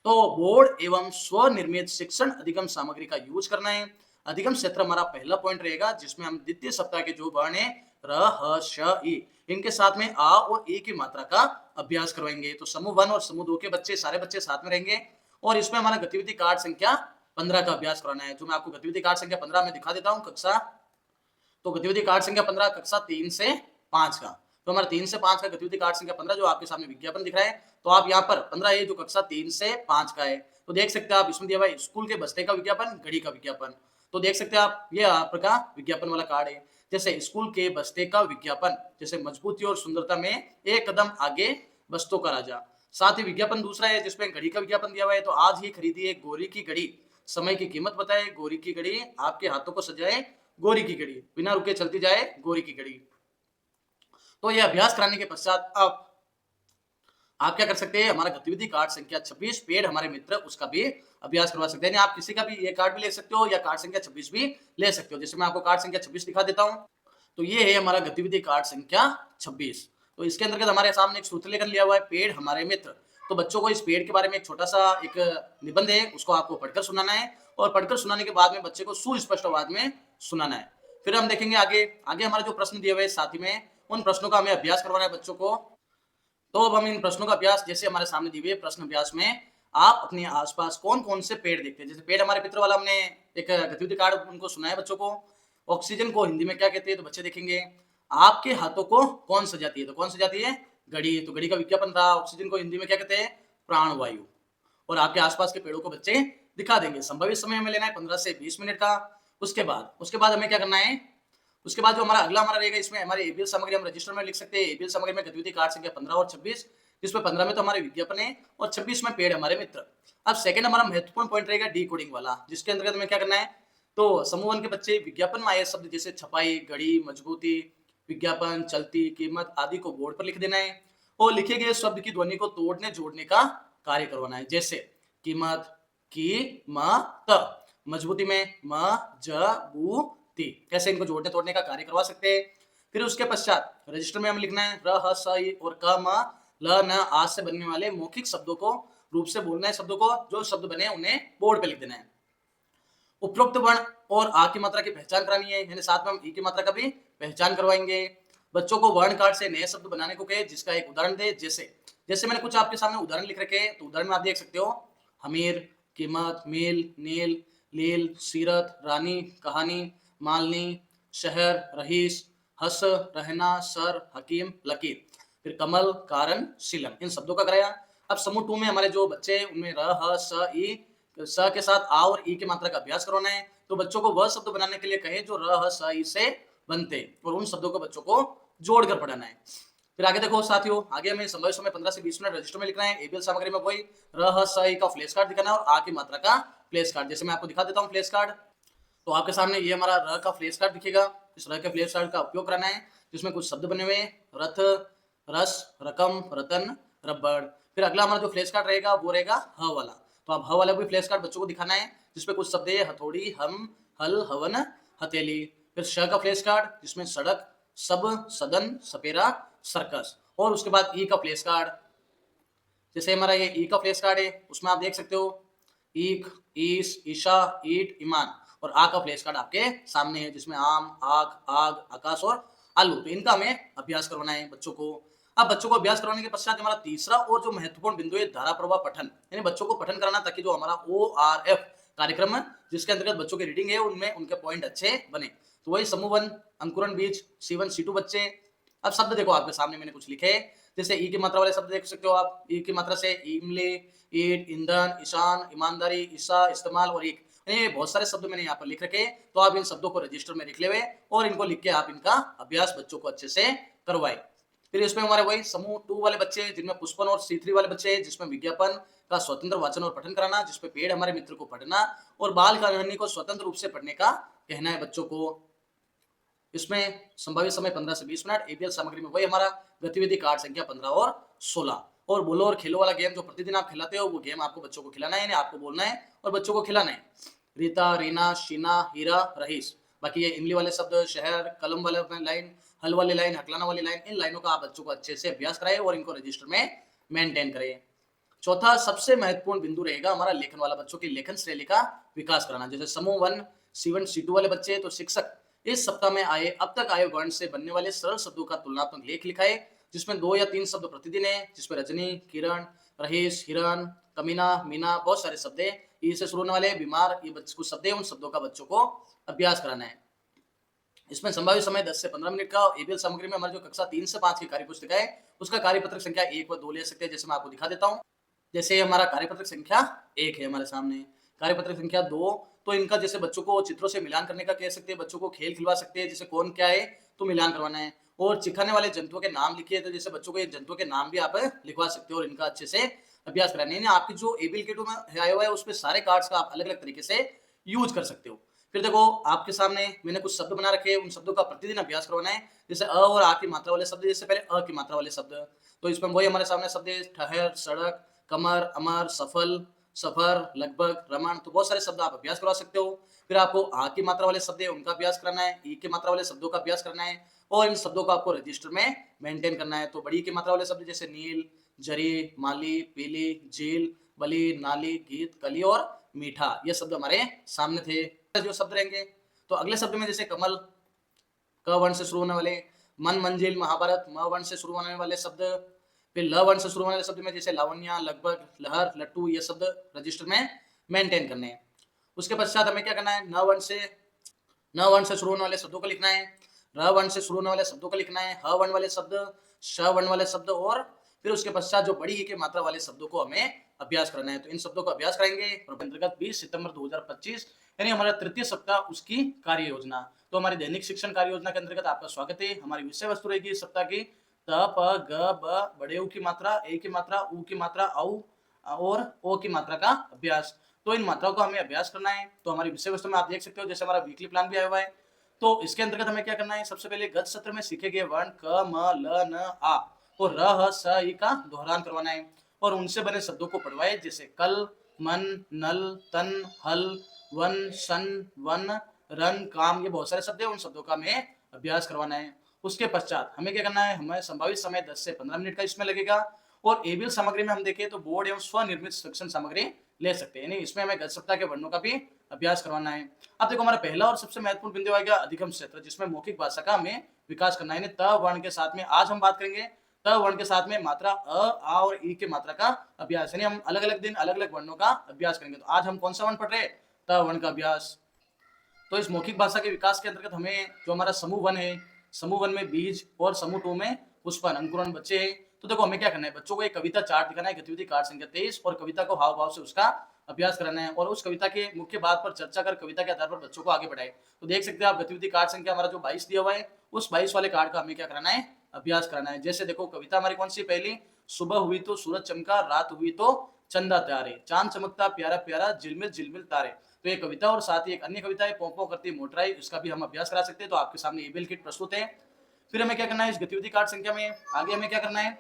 तो बोर्ड एवं स्वनिर्मित शिक्षण अधिगम सामग्री का यूज करना है। अधिगम क्षेत्र हमारा पहला पॉइंट रहेगा, जिसमें हम द्वितीय सप्ताह के जो वर्ण है र, ह, श, ई, इनके साथ में आ और ए की मात्रा का अभ्यास करवाएंगे। तो समूह 1 और समूह 2 के बच्चे, सारे बच्चे साथ में रहेंगे और इसमें हमारा गतिविधि कार्ड संख्या 15 का अभ्यास कराना है। जो मैं आपको गतिविधि कार्ड संख्या 15 में दिखा देता हूँ कक्षा, तो गतिविधि कार्ड संख्या 15 कक्षा 3 से 5 का। तो हमारा 3 से 5 का गतिविधि कार्ड संख्या 15 जो आपके सामने विज्ञापन दिख रहा है, तो आप यहाँ पर 15 है जो कक्षा 3 से 5 का है। तो देख सकते हैं आप, इसमें दिया हुआ है स्कूल के बस्ते का विज्ञापन, घड़ी का विज्ञापन। तो देख सकते हैं आप, ये आपका विज्ञापन वाला कार्ड है। जैसे स्कूल के बस्ते का विज्ञापन, जैसे मजबूती और सुंदरता में एक कदम आगे बस्तों का राजा। साथ ही विज्ञापन दूसरा है जिसमें घड़ी का विज्ञापन दिया हुआ है, तो आज ही खरीदिए गोरी की घड़ी, समय की कीमत बताए गोरी की घड़ी, आपके हाथों को सजाए गोरी की घड़ी, बिना रुके चलती जाए गोरी की घड़ी। तो यह अभ्यास कराने के पश्चात आप क्या कर सकते हैं, हमारा गतिविधि कार्ड संख्या 26 पेड़ हमारे मित्र, उसका भी अभ्यास करवा सकते हैं। आप किसी का भी ये कार्ड भी ले सकते हो या कार्ड संख्या 26 भी ले सकते हो। जैसे मैं आपको कार्ड संख्या 26 दिखा देता हूँ। तो ये है हमारा गतिविधि कार्ड संख्या 26। तो इसके अंतर्गत हमारे सामने एक सूत्र लेखन लिया हुआ है, पेड़ हमारे मित्र। तो बच्चों को इस पेड़ के बारे में एक छोटा सा एक निबंध है, उसको आपको पढ़कर सुनाना है और पढ़कर सुनाने के बाद में बच्चे को सुस्पष्ट आवाज में सुनाना है। फिर हम देखेंगे आगे आगे हमारे जो प्रश्न दिए हुए साथ ही में उन प्रश्नों का हमें अभ्यास करवाना है बच्चों को। तो अब हम इन प्रश्नों का अभ्यास, जैसे हमारे सामने दिए हुए प्रश्न अभ्यास में आप अपने आसपास कौन कौन से पेड़ देखते हैं। जैसे पेड़ हमारे मित्र वाला हमने एक गतिविधि कार्ड उनको सुनाया बच्चों को। ऑक्सीजन को हिंदी में क्या कहते हैं, तो बच्चे देखेंगे। आपके हाथों को कौन सजाती है, तो कौन सजाती है, घड़ी। तो घड़ी का विज्ञापन था। ऑक्सीजन को हिंदी में क्या कहते हैं, प्राणवायु। और आपके आसपास के पेड़ों को बच्चे दिखा देंगे। संभावित समय हमें लेना है 15 से 20 मिनट का। उसके बाद हमें क्या करना है, उसके बाद जो हमारा अगला हमारा रहेगा, इसमें हमारे एबीएल सामग्री हम रजिस्टर में लिख सकते हैं। एबीएल सामग्री में गतिविधि कार्ड संख्या 15 और 26, जिसमें 15 में तो हमारे विज्ञापन है और 26 में पेड़ हमारे मित्र। अब सेकंड हमारा महत्वपूर्ण पॉइंट रहेगा डी कोडिंग वाला, जिसके अंतर्गत हमें क्या करना है, तो समूह 1 के बच्चे विज्ञापन में आए शब्द जैसे छपाई, घड़ी, मजबूती, विज्ञापन, चलती, कीमत आदि को बोर्ड पर लिख देना है और लिखे गए शब्द की ध्वनि को तोड़ने जोड़ने का कार्य करवाना है। जैसे कीमत, की, म, त, मजबूती में म, ज, बू, ती, कैसे इनको जोड़ने तोड़ने का कार्य करवा सकते हैं। फिर उसके पश्चात रजिस्टर में हम लिखना है र, ह, स, ई और क, म, ल, न, आ से बनने वाले मौखिक शब्दों को रूप से बोलना है। शब्दों को जो शब्द बने उन्हें बोर्ड पे लिख देना है। उपरोक्त वर्ण और आ की मात्रा की पहचान करानी है, यानी साथ में हम ई की मात्रा का भी पहचान करवाएंगे। बच्चों को वर्ण कार्ड से नए शब्द बनाने को कहे, जिसका एक उदाहरण दे। जैसे जैसे मैंने कुछ आपके सामने उदाहरण लिख रखे हैं, तो उदाहरण में आप देख सकते हो, हमीर, कीमत, मील, नील, लील, सीरत, रानी, कहानी, मालनी, शहर, रहीस, हस, रहना, सर, हकीम, लकीर। फिर कमल, कारण, शीलम, इन शब्दों का कराया। अब समूह 2 में हमारे जो बच्चे हैं, उनमें र, ह, स, ई, स के साथ आ और ई की मात्रा का अभ्यास करवाना है। तो बच्चों को वह शब्द बनाने के लिए कहे जो र, ह, स, ई से बनते, और उन शब्दों को बच्चों को जोड़कर पढ़ाना है। फिर आगे देखो साथियों, आगे हमें संभावित समय 15 से 20 मिनट रजिस्टर में लिखना है। एबीएल सामग्री में वही र, ह, स, ई का फ्लैश कार्ड दिखाना है और आ की मात्रा का फ्लैश कार्ड। जैसे मैं आपको दिखा देता हूँ फ्लैश कार्ड। तो आपके सामने ये हमारा र का फ्लैश कार्ड दिखेगा। इस र के फ्लैश कार्ड का उपयोग कराना है, जिसमें कुछ शब्द बने हुए हैं, रथ, रस, रकम, रतन, रबड़। फिर अगला हमारा जो फ्लैश कार्ड रहेगा वो रहेगा ह वाला। तो आप ह वाला भी फ्लैश कार्ड बच्चों को दिखाना है, जिसमें कुछ शब्द है, हथौड़ी, हम, हल, हवन, हथेली। फिर श का फ्लैश कार्ड, जिसमें सड़क, सब, सदन, सपेरा, सर्कस। और उसके बाद ई का फ्लैश कार्ड, जैसे हमारा ये ई का फ्लैश कार्ड है, उसमें आप देख सकते हो ईख, ईश, ईशा, ईट, ईमान। और आ का फ्लैश कार्ड आपके सामने है, जिसमें आम, आग, आग, आकाश और आलू। तो इनका हमें अभ्यास करवाना है बच्चों को। अब बच्चों को अभ्यास करवाने के पश्चात हमारा तीसरा और जो महत्वपूर्ण बिंदु है, धारा प्रवाह पठन, यानी बच्चों को पठन कराना, ताकि जो हमारा ORF कार्यक्रम है, जिसके अंतर्गत बच्चों की रीडिंग है, उनमें उनके पॉइंट अच्छे बने। तो वही समूह 1 अंकुरण बीज C1 C2 बच्चे। अब शब्द देखो आपके सामने मैंने कुछ लिखे, जैसे ई की मात्रा वाले शब्द देख सकते हो आप। ई की मात्रा से इमली, ईट, ईंधन, ईशान, ईमानदारी, ईसा, इस्तेमाल और एक, ये बहुत सारे शब्द मैंने यहाँ पर लिख रखे। तो आप इन शब्दों को रजिस्टर में लिख लेवे और इनको लिख के आप इनका अभ्यास बच्चों को अच्छे से करवाए। फिर इसमें हमारे वही समूह 2 वाले बच्चे जिनमें पुष्पन और C3 वाले बच्चे जिसमें विज्ञापन का स्वतंत्र वाचन और पठन कराना, जिसमें पेड़ हमारे मित्र को पढ़ना और बाल कहानी को स्वतंत्र रूप से पढ़ने का कहना है बच्चों को। इसमें संभावित समय 15 से 20 मिनट। एपीएल सामग्री में वही हमारा गतिविधि कार्ड संख्या 15 और 16 और बोलो और खेलो वाला गेम जो प्रतिदिन आप खिलाते हो वो गेम आपको बच्चों को खिलाना है, यानी आपको बोलना है और बच्चों को खिलाना है। रीता, रीना, शीना, हीरा, रहीस। बाकी ये इमली वाले शब्द, शहर, कलम वाले लाइन, हल वाली लाइन, हकलाना वाली लाइन, इन लाइनों का आप बच्चों को अच्छे से अभ्यास कराएं और इनको रजिस्टर में मेंटेन करें। चौथा सबसे महत्वपूर्ण बिंदु रहेगा हमारा लेखन वाला, बच्चों की लेखन शैली का विकास कराना। जैसे समूह 1 C1 C2 वाले बच्चे, तो शिक्षक इस सप्ताह में आए अब तक आए वर्ण से बनने वाले सरल शब्दों का तुलनात्मक लेख लिखाए, जिसमें 2 या 3 शब्द प्रतिदिन है, जिसमें रजनी, किरण, रहीस, हिरण, कमीना, मीना, बहुत सारे शब्द है। ई से शुरू होने वाले बीमार, ये कुछ शब्द है, उन शब्दों का बच्चों को अभ्यास कराना है। इसमें संभावित समय 10 से 15 मिनट का। एबीएल सामग्री में हमारी जो कक्षा 3 से 5 की कार्य पुस्तिका है उसका कार्यपत्रक संख्या 1 व 2 ले सकते हैं, जैसे मैं आपको दिखा देता हूँ। जैसे हमारा कार्यपत्रक संख्या 1 है हमारे सामने, कार्यपत्रक संख्या 2, तो इनका जैसे बच्चों को चित्रों से मिलान करने का कह सकते हैं, बच्चों को खेल खिलवा सकते हैं, जैसे कौन क्या है तो मिलान करवाना है। और चिखाने वाले जंतुओं के नाम लिखिए, तो जैसे बच्चों को ये जंतुओं के नाम भी आप लिखवा सकते हो और इनका अच्छे से अभ्यास कराना है। आपकी जो एबीएल किट में आया हुआ है उसमें सारे कार्ड्स का आप अलग अलग तरीके से यूज कर सकते हो। फिर देखो आपके सामने मैंने कुछ शब्द बना रखे हैं, उन शब्दों का प्रतिदिन अभ्यास करवाना है। जैसे अ और आ की मात्रा वाले शब्द, जैसे पहले अ की मात्रा वाले शब्द, तो इसमें वही हमारे सामने शब्द है ठहर, सड़क, कमर, अमर, सफल, सफर, लगभग, रमन, तो बहुत सारे शब्द आप अभ्यास करवा सकते हो। फिर आपको आ की मात्रा वाले शब्द है उनका अभ्यास करना है, ई की मात्रा वाले शब्दों का अभ्यास करना है और इन शब्दों को आपको रजिस्टर में मेंटेन करना है। तो बड़ी की मात्रा वाले शब्द जैसे नील, जरी, माली, पीली, झील, बली, नाली, गीत, कली और मीठा, ये शब्द हमारे सामने थे जो शब्द रहेंगे। तो अगले शब्द में जैसे कमल, क वर्ण से शुरू होने वाले, मन, मंजिल, महाभारत, म वर्ण से शुरू होने वाले शब्द, फिर ल वर्ण से शुरू होने वाले शब्द में जैसे लावण्या, लगभग, लहर, लट्टू, ये शब्द रजिस्टर में मेंटेन करने हैं। उसके पश्चात हमें क्या करना है, न वर्ण से शुरू होने वाले शब्दों को लिखना है, र वर्ण से शुरू होने वाले शब्दों को लिखना है, ह वर्ण वाले शब्द, श वर्ण वाले शब्द और फिर उसके पश्चात जो बड़ी ई की मात्रा वाले शब्दों को हमें अभ्यास करना है। तो इन शब्दों का अभ्यास करेंगे और अंतर्गत 20 सितंबर 2025 यानी हमारा तृतीय सप्ताह उसकी कार्य योजना। तो हमारी दैनिक शिक्षण कार्य योजना के अंतर्गत आपका स्वागत है। हमारी विषय वस्तु रहेगी इस सप्ताह की त, प, ग, ब, बड़े ऊ की मात्रा, ए की मात्रा, ऊ की मात्रा, औ और ओ की मात्रा का अभ्यास। तो इन मात्राओं का हमें अभ्यास करना है। तो हमारी विषय वस्तु में आप देख सकते हो जैसे हमारा वीकली प्लान भी आया हुआ है। तो इसके अंतर्गत हमें क्या करना है, सबसे पहले गत सत्र में सीखे गए वर्ण क, म, ल, न, आ और र, ह, स, ई का दोहरान करवाना है और उनसे बने शब्दों को पढ़वाए, जैसे कल, मन, नल, तन, हल, वन, सन, वन, रन, काम, ये बहुत सारे शब्द हैं, उन शब्दों का हमें अभ्यास करवाना है। उसके पश्चात हमें क्या करना है, हमें संभावित समय 10 से 15 मिनट का इसमें लगेगा। और एबीएल सामग्री में हम देखें तो बोर्ड एवं स्वनिर्मित शिक्षण सामग्री ले सकते हैं, यानी इसमें हमें गत सप्ताह के वर्णों का भी अभ्यास करवाना है। अब देखो हमारा पहला और सबसे महत्वपूर्ण बिंदु आएगा अधिगम क्षेत्र, जिसमें मौखिक भाषा का हमें विकास करना है। त वर्ण के साथ में आज हम बात करेंगे त वर्ण के साथ में मात्रा अ, आ और ई की मात्रा का अभ्यास, यानी हम अलग अलग दिन अलग अलग वर्णों का अभ्यास करेंगे। तो आज हम कौन सा वर्ण पढ़ रहे हैं, त वर्ण का अभ्यास। तो इस मौखिक भाषा के विकास के अंतर्गत हमें जो हमारा समूह 1 है, समूह 1 में बीज और समूह 2 में पुष्पन अंकुरण बच्चे हैं। तो देखो हमें क्या करना है, बच्चों को एक कविता चार्ट दिखाना है, गतिविधि कार्ड संख्या 23, और कविता को हाव भाव से उसका अभ्यास कराना है और उस कविता के मुख्य बात पर चर्चा कर कविता के आधार पर बच्चों को आगे बढ़ाए। तो देख सकते हैं आप गतिविधि कार्ड संख्या हमारा जो 22 दिया हुआ है, उस 22 वाले कार्ड का हमें क्या कराना है, अभ्यास कराना है। जैसे देखो कविता हमारी कौन सी, पहली, सुबह हुई तो सूरज चमका, रात हुई तो चंदा तारे, चांद चमकता प्यारा प्यारा, झिलमिल झिलमिल तारे। तो ये कविता और साथ ही एक अन्य कविता है पों करती मोटराई, उसका भी हम अभ्यास करा सकते हैं। तो आपके सामने एबीएल किट प्रस्तुत है। फिर हमें क्या करना है, इस गतिविधि कार्ड संख्या में आगे हमें क्या करना है,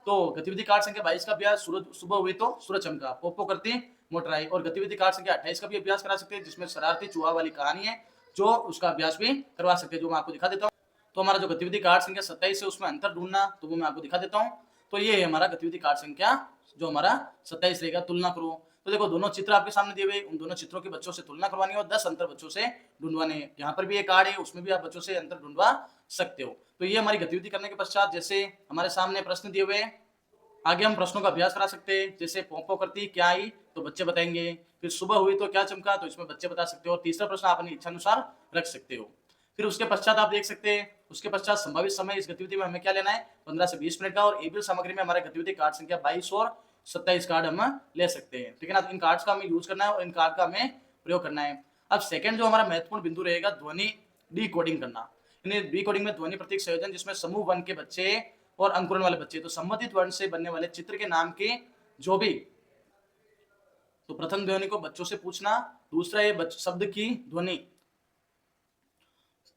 तो गतिविधि कार्ड संख्या 22 का अभ्यास, सूरज सुबह हुई तो सूरज चमका, पोपो करती मोटराई, और गतिविधि कार्ड संख्या 28 का भी अभ्यास करा सकते हैं, जिसमें शरारती चूहा वाली कहानी है, जो उसका अभ्यास भी करवा सकते हैं, जो मैं आपको दिखा देता हूँ। तो हमारा जो गतिविधि कार्ड संख्या 27 है उसमें अंतर ढूंढना, तो वो मैं आपको दिखा देता हूँ। तो ये है हमारा गतिविधि कार्ड संख्या जो हमारा 27 रहेगा, तुलना करो। तो देखो दोनों चित्र आपके सामने दिए हुए, उन दोनों चित्रों के बच्चों से तुलना करवानी है और 10 अंतर बच्चों से ढूंढवाने हैं। यहाँ पर भी एक कार्ड है, उसमें भी आप बच्चों से अंतर ढूंढवा सकते हो। तो ये हमारी गतिविधि करने के पश्चात जैसे हमारे सामने प्रश्न दिए हुए, आगे हम प्रश्नों का अभ्यास करा सकते हैं। जैसे पोंपो करती क्या आई, तो बच्चे बताएंगे। फिर सुबह हुई तो क्या चमका, तो इसमें बच्चे बता सकते हो। और तीसरा प्रश्न आप अपनी इच्छा अनुसार रख सकते हो। फिर उसके पश्चात आप देख सकते हैं, उसके पश्चात संभावित समय इस गतिविधि में हमें क्या लेना है, 15 से 20 मिनट का। और एबीएल सामग्री में हमारे गतिविधि कार्ड संख्या 22 और 27 कार्ड हम ले सकते हैं, ठीक है ना। इन कार्ड्स का हमें यूज करना है और इन कार्ड का हमें प्रयोग करना है। अब सेकंड जो हमारा महत्वपूर्ण बिंदु रहेगा, ध्वनि डिकोडिंग करना। यानी डिकोडिंग में ध्वनि प्रतीक संयोजन, जिसमें समूह 1 के बच्चे और अंकुरण वाले बच्चे, तो संबंधित वर्ण से बनने वाले चित्र के नाम के जो भी, तो प्रथम ध्वनि को बच्चों से पूछना, दूसरा ये शब्द की ध्वनि,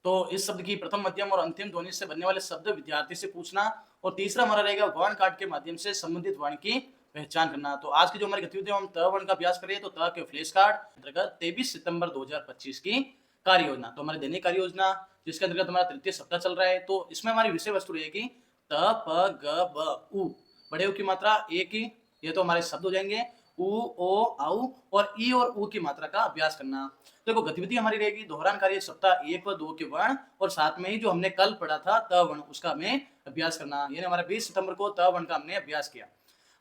तो इस शब्द की प्रथम मध्यम और अंतिम ध्वनि से बनने वाले शब्द विद्यार्थी से पूछना, और तीसरा हमारा रहेगा वर्ण कार्ड के माध्यम से संबंधित वर्ण की पहचान करना। तो आज की जो हमारी गतिविधि हम त वर्ण का अभ्यास करें, तो त के फ्लैश कार्ड अंतर्गत 23 सितंबर 2025 की कार्य योजना, तो हमारी दैनिक कार्य योजना जिसके अंतर्गत हमारा तृतीय सप्ताह चल रहा है। तो इसमें हमारी विषय वस्तु रहेगी त प ग ब उ, बड़े उ की मात्रा ए की, ये तो हमारे शब्द हो जाएंगे, उ ओ आउ, और ई और उ की मात्रा का अभ्यास करना। देखो गतिविधि हमारी रहेगी दोहरान कार्य सप्ताह 1 व 2 के वर्ण, और साथ में ही जो हमने कल पढ़ा था त वर्ण, उसका हमें अभ्यास करना। यानी हमारा 20 सितंबर को त वर्ण का हमने अभ्यास किया।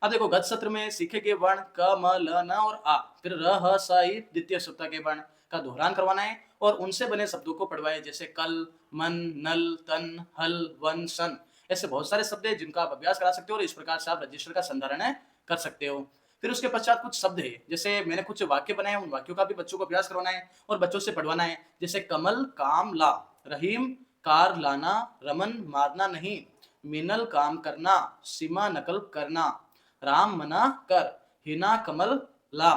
अब देखो गत सत्र में सीखे गए वर्ण क म ल न और आ, फिर र ह स ई द्वितीय सप्ताह के वर्ण का दोहरान करवाना है और उनसे बने शब्दों को पढ़वाए, जैसे कल, मन, नल, तन, हल, वन, सन। ऐसे बहुत सारे शब्द हैं जिनका आप अभ्यास करा सकते हो और इस प्रकार से आप रजिस्टर का संधारण कर सकते हो। फिर उसके पश्चात कुछ शब्द है, जैसे मैंने कुछ वाक्य बनाए, उन वाक्यों का भी बच्चों को अभ्यास करवाना है और बच्चों से पढ़वाना है, जैसे कमल काम ला, रहीम कार लाना, रमन मारना नहीं, मिनल काम करना, सीमा नकल करना, राम मना कर, हिना कमल ला,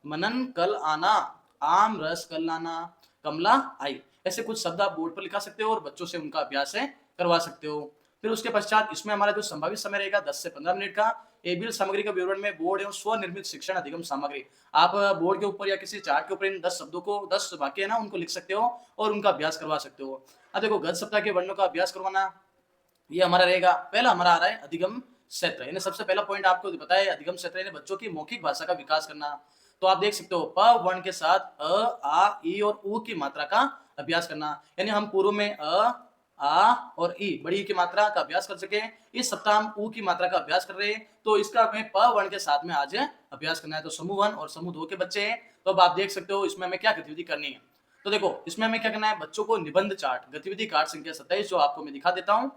मनन कल आना, आम रस कल लाना, कमला आई। ऐसे कुछ शब्द आप बोर्ड पर लिखा सकते हो और बच्चों से उनका अभ्यास करवा सकते हो। फिर उसके पश्चात इसमें हमारा जो संभावित समय रहेगा 10 से 15 मिनट का। एबीएल सामग्री का विवरण में बोर्ड एवं स्वनिर्मित शिक्षण अधिगम सामग्री, आप बोर्ड के ऊपर या किसी चार्ट के ऊपर इन 10 शब्दों को, 10 वाक्य है ना, उनको लिख सकते हो और उनका अभ्यास करवा सकते हो। अब देखो गत सप्ताह के वर्णों का अभ्यास करवाना, ये हमारा रहेगा, पहला हमारा आ रहा है अधिगम क्षेत्र, यानी सबसे पहला पॉइंट आपको बताया है अधिगम क्षेत्र, यानी बच्चों की मौखिक भाषा का विकास करना। तो आप देख सकते हो प वर्ण के साथ अ, आ, ई और उ की मात्रा का अभ्यास करना, यानी हम पूर्व में अ, आ और ई, बड़ी ई की मात्रा का अभ्यास कर सके। इस सप्ताह हम उ की मात्रा का अभ्यास कर रहे हैं, तो इसका हमें प वर्ण के साथ में आज अभ्यास करना है। तो समूह 1 और समूह 2 के बच्चे हैं, तो अब आप देख सकते हो इसमें हमें क्या गतिविधि करनी है। तो देखो इसमें हमें क्या करना है, बच्चों को निबंध चार्ट, गतिविधि कार्ड संख्या 27 जो आपको मैं दिखा देता हूँ।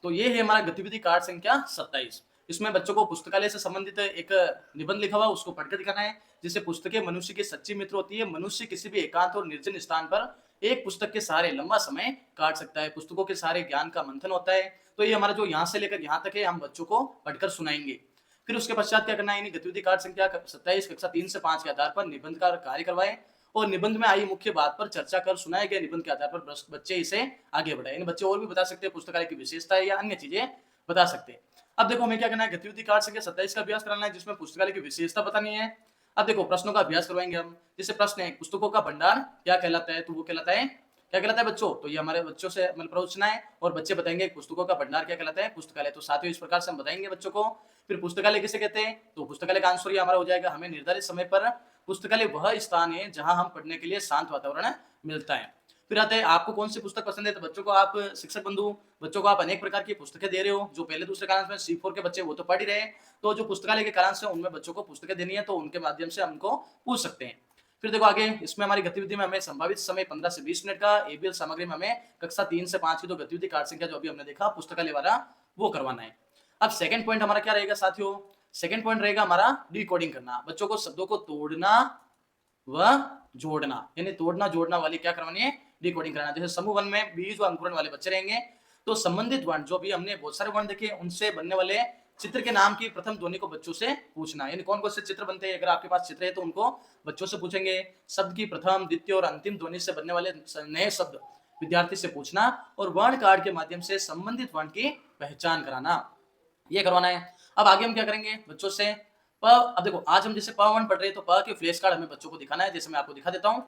तो ये है हमारा गतिविधि कार्ड संख्या 27। इसमें बच्चों को पुस्तकालय से संबंधित एक निबंध लिखा हुआ, उसको पढ़कर दिखाना है। जिसे पुस्तकें मनुष्य की सच्ची मित्र होती है, मनुष्य किसी भी एकांत और निर्जन स्थान पर एक पुस्तक के सहारे लंबा समय काट सकता है, पुस्तकों के सहारे ज्ञान का मंथन होता है। तो ये हमारा जो यहाँ से लेकर यहाँ तक है, हम बच्चों को पढ़कर सुनाएंगे। फिर उसके पश्चात क्या करना है, गतिविधि कार्ड संख्या 27 कक्षा 3 से 5 के आधार पर निबंध का कार्य करवाए और निबंध में आई मुख्य बात पर चर्चा कर सुनाए गए निबंध के आधार पर बच्चे इसे आगे बढ़ाए। बच्चे और भी बता सकते हैं पुस्तकालय की विशेषताएं या अन्य चीजें बता सकते हैं। अब देखो हमें क्या करना है, गतिविधि कार्ड संख्या 27 का अभ्यास कराना है, जिसमें पुस्तकालय की विशेषता बतानी है। अब देखो प्रश्नों का अभ्यास करवाएंगे हम। जैसे प्रश्न है, पुस्तकों का भंडार क्या कहलाता है, तो वो कहलाता है, क्या कहलाता है बच्चों, तो ये हमारे बच्चों से मतलब पूछना है और बच्चे बताएंगे पुस्तकों का भंडार क्या कहलाता है, पुस्तकालय। तो साथियों इस प्रकार से हम बताएंगे बच्चों को। फिर पुस्तकालय किसे कहते हैं, तो पुस्तकालय का आंसर ये हमारा हो जाएगा, हमें निर्धारित समय पर पुस्तकालय वह स्थान है जहां हम पढ़ने के लिए शांत वातावरण मिलता है। फिर आते हैं आपको कौन सी पुस्तक पसंद है, तो बच्चों को आप शिक्षक बंधु, बच्चों को आप अनेक प्रकार की पुस्तकें दे रहे हो। जो पहले दूसरे कालांश में C4 के बच्चे वो तो पढ़ ही रहे, तो जो पुस्तकालय के कालांश है उनमें बच्चों को पुस्तकें देनी है, तो उनके माध्यम से हमको पूछ सकते हैं। फिर देखो आगे इसमें हमारी गतिविधि में हमें संभावित समय 15 से 20 मिनट का, एबीएल सामग्री में हमें कक्षा 3 से 5 की जो गतिविधि कार्ड संख्या जो अभी हमने देखा पुस्तकालय वाला, वो करवाना है। अब सेकंड पॉइंट हमारा क्या रहेगा साथियों, सेकंड पॉइंट रहेगा हमारा डिकोडिंग करना, बच्चों को शब्दों को तोड़ना व जोड़ना, यानी तोड़ना जोड़ना वाली क्या करवानी है, डिकोडिंग कराना। जैसे समूह 1 में बीज व अंकुरण वाले बच्चे रहेंगे, तो संबंधित वर्ण जो भी हमने बहुत सारे वर्ण देखे, उनसे बनने वाले चित्र के नाम की प्रथम ध्वनि को बच्चों से पूछना, यानी कौन कौन से चित्र बनते हैं, अगर आपके पास चित्र है तो उनको बच्चों से पूछेंगे। शब्द की प्रथम, द्वितीय और अंतिम ध्वनि से बनने वाले नए शब्द विद्यार्थी से पूछना और वर्ण कार्ड के माध्यम से संबंधित वर्ण की पहचान कराना, ये करवाना है। अब आगे हम क्या करेंगे बच्चों से, अब देखो आज हम जैसे प वर्ण पढ़ रहे हैं, तो प के फ्लैश कार्ड हमें बच्चों को दिखाना है, जैसे मैं आपको दिखा देता हूँ।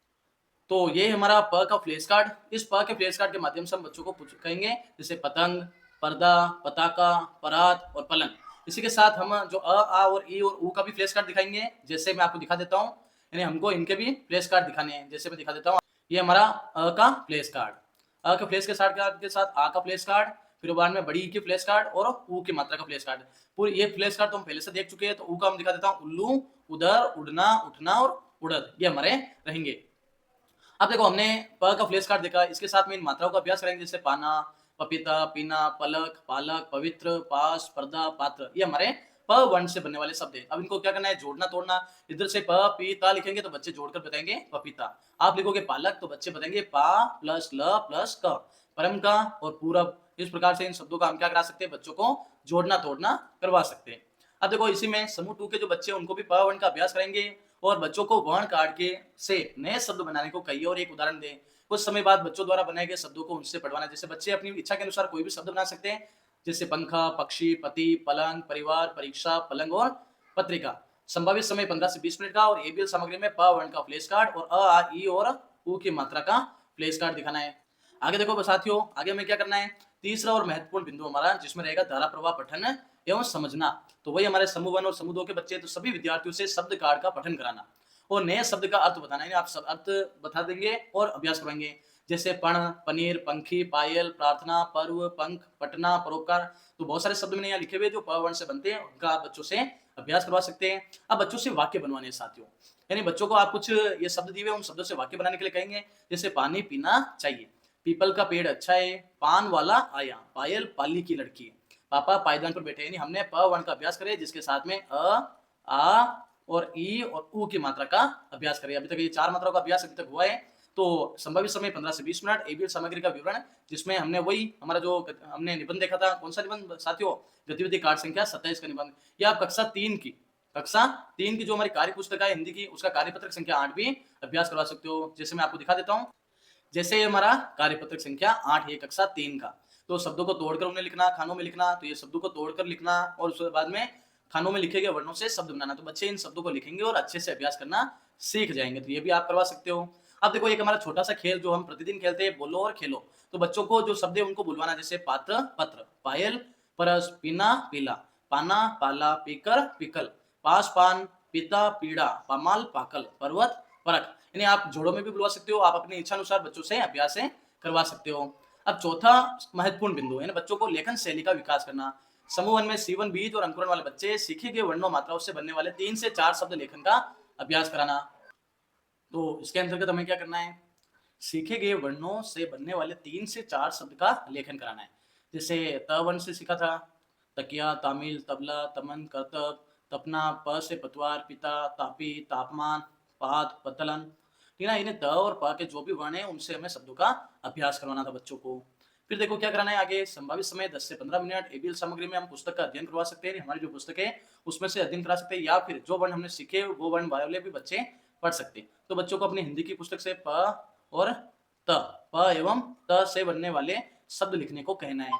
तो ये हमारा प का फ्लैश कार्ड, इस प के फ्लैश कार्ड के माध्यम से हम बच्चों को कहेंगे, जैसे पतंग, पर्दा, पताका, परात और पलंग। इसी के साथ हम जो आ और ई और ऊ का भी फ्लैश कार्ड दिखाएंगे, जैसे मैं आपको दिखा देता हूँ, यानी हमको इनके भी फ्लैश कार्ड दिखाने हैं, जैसे मैं दिखा देता हूँ। ये हमारा अ का फ्लैश कार्ड, अ के फ्लैश के साथ आ का फ्लैश कार्ड, फिर बाद में बड़ी ई की फ्लैश कार्ड और ऊ की मात्रा का फ्लैश कार्ड। पूरी ये फ्लैश कार्ड तो हम पहले से देख चुके हैं, तो ऊ का हम दिखा देता हूँ, उल्लू, उधर, उड़ना, उठना और उड़द, ये हमारे रहेंगे। अब देखो हमने प का फ्लैश कार्ड देखा, इसके साथ में इन मात्राओं का अभ्यास करेंगे जैसे पाना, पपीता, पीना, पलक, पालक, पवित्र, पास, पर्दा, पात्र। ये हमारे प वर्ण से बनने वाले शब्द हैं। अब इनको क्या करना है, जोड़ना तोड़ना। इधर से प पी ता लिखेंगे तो बच्चे जोड़कर बताएंगे पपीता। आप लिखोगे पालक तो बच्चे बताएंगे पा प्लस ल प्लस क। परम का और पूरब, इस प्रकार से इन शब्दों का हम क्या करा सकते हैं, बच्चों को जोड़ना तोड़ना करवा सकते हैं। अब देखो इसी में समूह 2 के जो बच्चे हैं उनको भी प वर्ण का अभ्यास कराएंगे और बच्चों को वर्ण कार्ड के से नए शब्द बनाने को कहिए और एक उदाहरण दें। कुछ समय बाद बच्चों द्वारा बनाए गए शब्दों को उनसे पढ़वाना। जैसे बच्चे अपनी इच्छा के अनुसार कोई भी शब्द बना सकते हैं, जैसे पंखा, पक्षी, पति, पलंग, परिवार, परीक्षा, पलंग और पत्रिका। संभावित समय 15 से 20 मिनट का और एबीएल सामग्री में प वर्ण का फ्लैश कार्ड और अ आ ई और उ की मात्रा का फ्लैश कार्ड दिखाना है। आगे देखो साथियों, आगे हमें क्या करना है, तीसरा और महत्वपूर्ण बिंदु हमारा जिसमें रहेगा धारा प्रवाह पठन एवं समझना। तो वही हमारे समूह 1 और समूह 2 के बच्चे, तो सभी विद्यार्थियों से शब्द कार्ड का पठन कराना और नए शब्द का अर्थ बताना। यानी आप सब अर्थ बता देंगे और अभ्यास करवाएंगे। जैसे पण, पनीर, पंखी, पायल, प्रार्थना, पर्व, पंख, पटना, परोपकार। तो बहुत सारे शब्द मैंने यहाँ लिखे हुए जो प वर्ण से बनते हैं, उनका आप बच्चों से अभ्यास करवा सकते हैं। अब बच्चों से वाक्य बनवाने हैं साथियों, यानी बच्चों को आप कुछ ये शब्द दिए हुए उन शब्दों से वाक्य बनाने के लिए कहेंगे। जैसे पानी पीना चाहिए, पीपल का पेड़ अच्छा है, पान वाला आया, पायल पाली की लड़की, पापा पायदान पर बैठे। यानी हमने प वर्ण का अभ्यास करे जिसके साथ में आ और ई और उ की मात्रा का अभ्यास करें। अभी तक ये 4 मात्राओं का अभ्यास अभी तक हुआ है। तो संभावित समय 15 से 20 मिनट, एबीएल सामग्री का विवरण, जिसमें हमने वही हमारा जो हमने निबंध देखा था, कौन सा निबंध साथियों, गतिविधि कार्ड संख्या 27 का निबंध। ये आप कक्षा 3 की जो हमारी कार्य पुस्तक है हिंदी की, उसका कार्यपत्रक संख्या 8 भी अभ्यास करवा सकते हो। जैसे मैं आपको दिखा देता हूँ, जैसे हमारा कार्यपत्रक संख्या 8 है कक्षा 3 का, तो शब्दों को तोड़कर उन्हें लिखना, खानों में लिखना। तो ये शब्दों को तोड़कर लिखना और उसके बाद में खानों में लिखे गए वर्णों से शब्द बनाना। तो बच्चे इन शब्दों को लिखेंगे और अच्छे से अभ्यास करना सीख जाएंगे। तो ये भी आप करवा सकते हो। अब देखो एक हमारा छोटा सा खेल जो हम प्रतिदिन खेलते हैं, बोलो और खेलो। तो बच्चों को जो शब्द है उनको बुलवाना, जैसे पात्र पत्र, पायल परस, पीना पीला, पाना पाला, पीकर पिकल, पास पान, पिता पीड़ा, पामाल पाकल, पर्वत परख। यानी आप जोड़ों में भी बुलवा सकते हो, आप अपनी इच्छा अनुसार बच्चों से अभ्यास करवा सकते हो। अब चौथा महत्वपूर्ण बिंदु है बच्चों को लेखन शैली का विकास करना। समूह 1 में C1 बीज और अंकुरण वाले बच्चे सीखे गए वर्णों मात्राओं से बनने वाले 3 से 4 शब्द लेखन का अभ्यास कराना। तो इसके अंतर्गत हमें क्या करना है, सीखे गए वर्णों से बनने वाले 3 से 4 शब्द का लेखन कराना है। जैसे त वर्ण से सीखा था तकिया, तामिल, तबला, तमन, करतब, तपना, प से पतवार, पिता, तापी, तापमान, पात, पतलन। ठीक है ना, इन्हें द और प के जो भी वर्ण है उनसे हमें शब्दों का अभ्यास करवाना था बच्चों को। फिर देखो क्या कराना है आगे, संभावित समय 10 से 15 मिनट एबीएल सामग्री में हम पुस्तक का अध्ययन करवा सकते हैं। हमारी जो पुस्तक है उसमें से अध्ययन करा सकते हैं, या फिर जो वर्ण हमने सीखे वो वर्ण वाले भी बच्चे पढ़ सकते हैं। तो बच्चों को अपनी हिंदी की पुस्तक से प और त, प एवं त से बनने वाले शब्द लिखने को कहना है।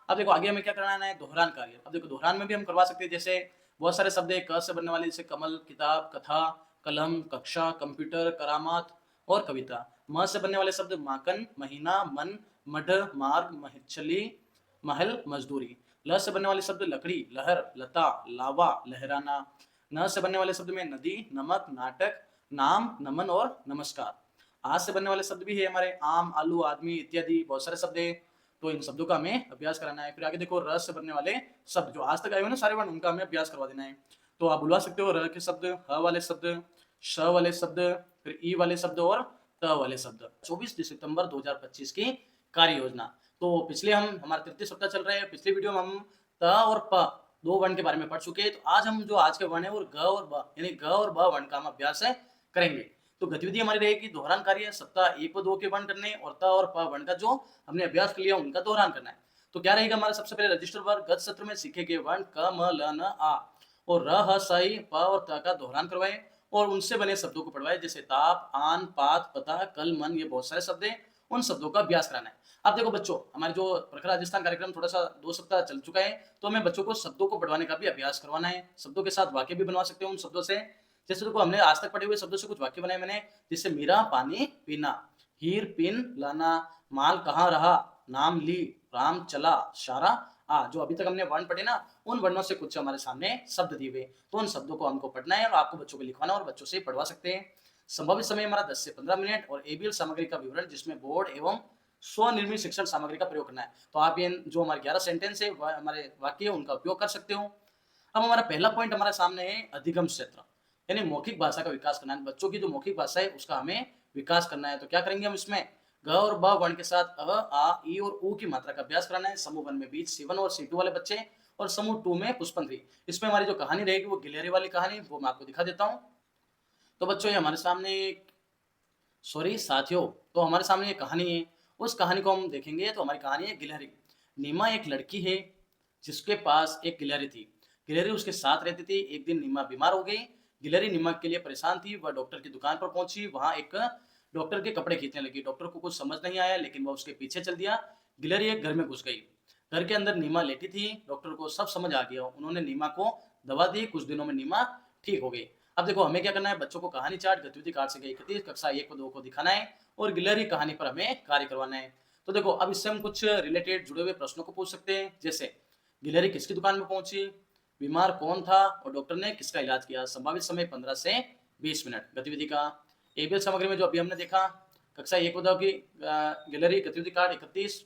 अब देखो आगे हमें क्या कराना है, दोहरान कार्य। अब देखो दोहरान में भी हम करवा सकते हैं। जैसे बहुत सारे शब्द है क से बनने वाले, जैसे कमल, किताब, कथा, कलम, कक्षा, कंप्यूटर, करामात और कविता। म से बनने वाले शब्द माकन, महीना, मन, मठ, मार्ग, मछली, महल, मजदूरी। ल से बनने वाले शब्द लकड़ी, लहर, लता, लावा, लहराना। न से बनने वाले शब्द में नदी, नमक, नाटक, नाम, नमन और नमस्कार। आज से बनने वाले शब्द भी है हमारे आम, आलू, आदमी इत्यादि, बहुत सारे शब्द है। तो इन शब्दों का हमें अभ्यास कराना है। फिर आगे देखो र से बनने वाले शब्द जो आज तक आए हुए ना सारे वर्ण, उनका हमें अभ्यास करवा देना है। तो आप बुलवा सकते हो र के शब्द, ह वाले शब्द, श वाले शब्द, फिर ई वाले शब्द और त वाले शब्द। 24 सितंबर 2025 की कार्य योजना। तो पिछले हम हमारा तृतीय सप्ताह चल रहा है, पिछले वीडियो में हम त और प दो वर्ण के बारे में पढ़ चुके हैं। तो आज हम जो आज के वर्ण है वो ग और ब, यानी ग और ब वर्ण का हम अभ्यास करेंगे। तो गतिविधि हमारी रहेगी दोहरान कार्य, सप्ताह 1 व 2 के वर्ण करने और त और प वर्ण का जो हमने अभ्यास कर लिया उनका दोहरान करना है। तो क्या रहेगा हमारा, सबसे पहले रजिस्टर वर्ग, गत सत्र में सीखे गए वर्ण क, म, ल, न, आ और र, ह, स, ई, प और त का दोहरान करवाए और उनसे बने शब्दों को पढ़वाए। जैसे ताप, आन, पात, पता, कल, मन, ये बहुत सारे शब्द हैं, उन शब्दों का अभ्यास कराना है। अब देखो बच्चों, हमारे जो प्रखर राजस्थान कार्यक्रम थोड़ा सा 2 सप्ताह चल चुका है, तो हमें बच्चों को शब्दों को पढ़वाने का भी अभ्यास करवाना है। शब्दों के साथ वाक्य भी बनवा सकते हो उन शब्दों से। जैसे देखो हमने आज तक पढ़े हुए शब्दों से कुछ वाक्य बनाए मैंने, जैसे मीरा पानी पीना, हीर पिन लाना, माल कहाँ रहा, नाम ली, राम चला, शारा आ। जो अभी तक हमने वर्ण पढ़े ना, उन वर्णों से कुछ हमारे सामने शब्द दिए हुए, तो उन शब्दों को हमको पढ़ना है और आपको बच्चों को लिखवाना और बच्चों से पढ़वा सकते हैं। संभावित समय हमारा 10 से 15 मिनट और एबीएल सामग्री का विवरण, जिसमें बोर्ड एवं स्वनिर्मित शिक्षण सामग्री का प्रयोग करना है। तो आप ये जो हमारे 11 सेंटेंस है, हमारे वाक्य है, उनका उपयोग कर सकते हो। अब हमारा पहला पॉइंट हमारे सामने है अधिगम क्षेत्र, यानी मौखिक भाषा का विकास करना है। बच्चों की जो मौखिक भाषा है उसका हमें विकास करना है। तो क्या करेंगे हम इसमें ग और ब वर्ण के साथ अ, आ, ई और ऊ की मात्रा का अभ्यास कराना है। समूह 1 में बीच C1 और C2 वाले बच्चे और समूह 2 में पुष्पंखरी। इसमें हमारी जो कहानी रहेगी वो गिलहरी वाली कहानी, वो मैं आपको दिखा देता हूँ। तो बच्चों ये हमारे सामने सॉरी साथियों, तो हमारे सामने एक कहानी है। उस कहानी को हम देखेंगे। तो हमारी कहानी है गिलहरी। नीमा एक लड़की है जिसके पास एक गिलहरी थी। गिलहरी उसके साथ रहती थी। एक दिन नीमा बीमार हो गई। गिलहरी नीमा के लिए परेशान थी। वह डॉक्टर की दुकान पर पहुंची। वहां एक डॉक्टर के कपड़े खींचने लगी। डॉक्टर को कुछ समझ नहीं आया, लेकिन वह उसके पीछे चल दिया। गिलहरी एक घर में घुस गई। घर के अंदर नीमा लेटी थी। डॉक्टर को सब समझ आ गया। उन्होंने नीमा को दवा दी। कुछ दिनों में नीमा ठीक हो गई। अब देखो हमें क्या करना है, बच्चों को कहानी चार्ट गतिविधि कार्ड से 31 कक्षा 1 को 2 को दिखाना है और गिलहरी कहानी पर हमें कार्य करवाना है। तो देखो अब इससे हम कुछ रिलेटेड जुड़े हुए प्रश्नों को पूछ सकते हैं, जैसे गिलहरी किसकी दुकान में पहुंची, बीमार कौन था और डॉक्टर ने किसका इलाज किया। संभावित समय 15 से 20 मिनट। गतिविधि का एबीएल सामग्री में जो अभी हमने देखा कक्षा 1 को 2 की गिलहरी गतिविधि कार्ड 31।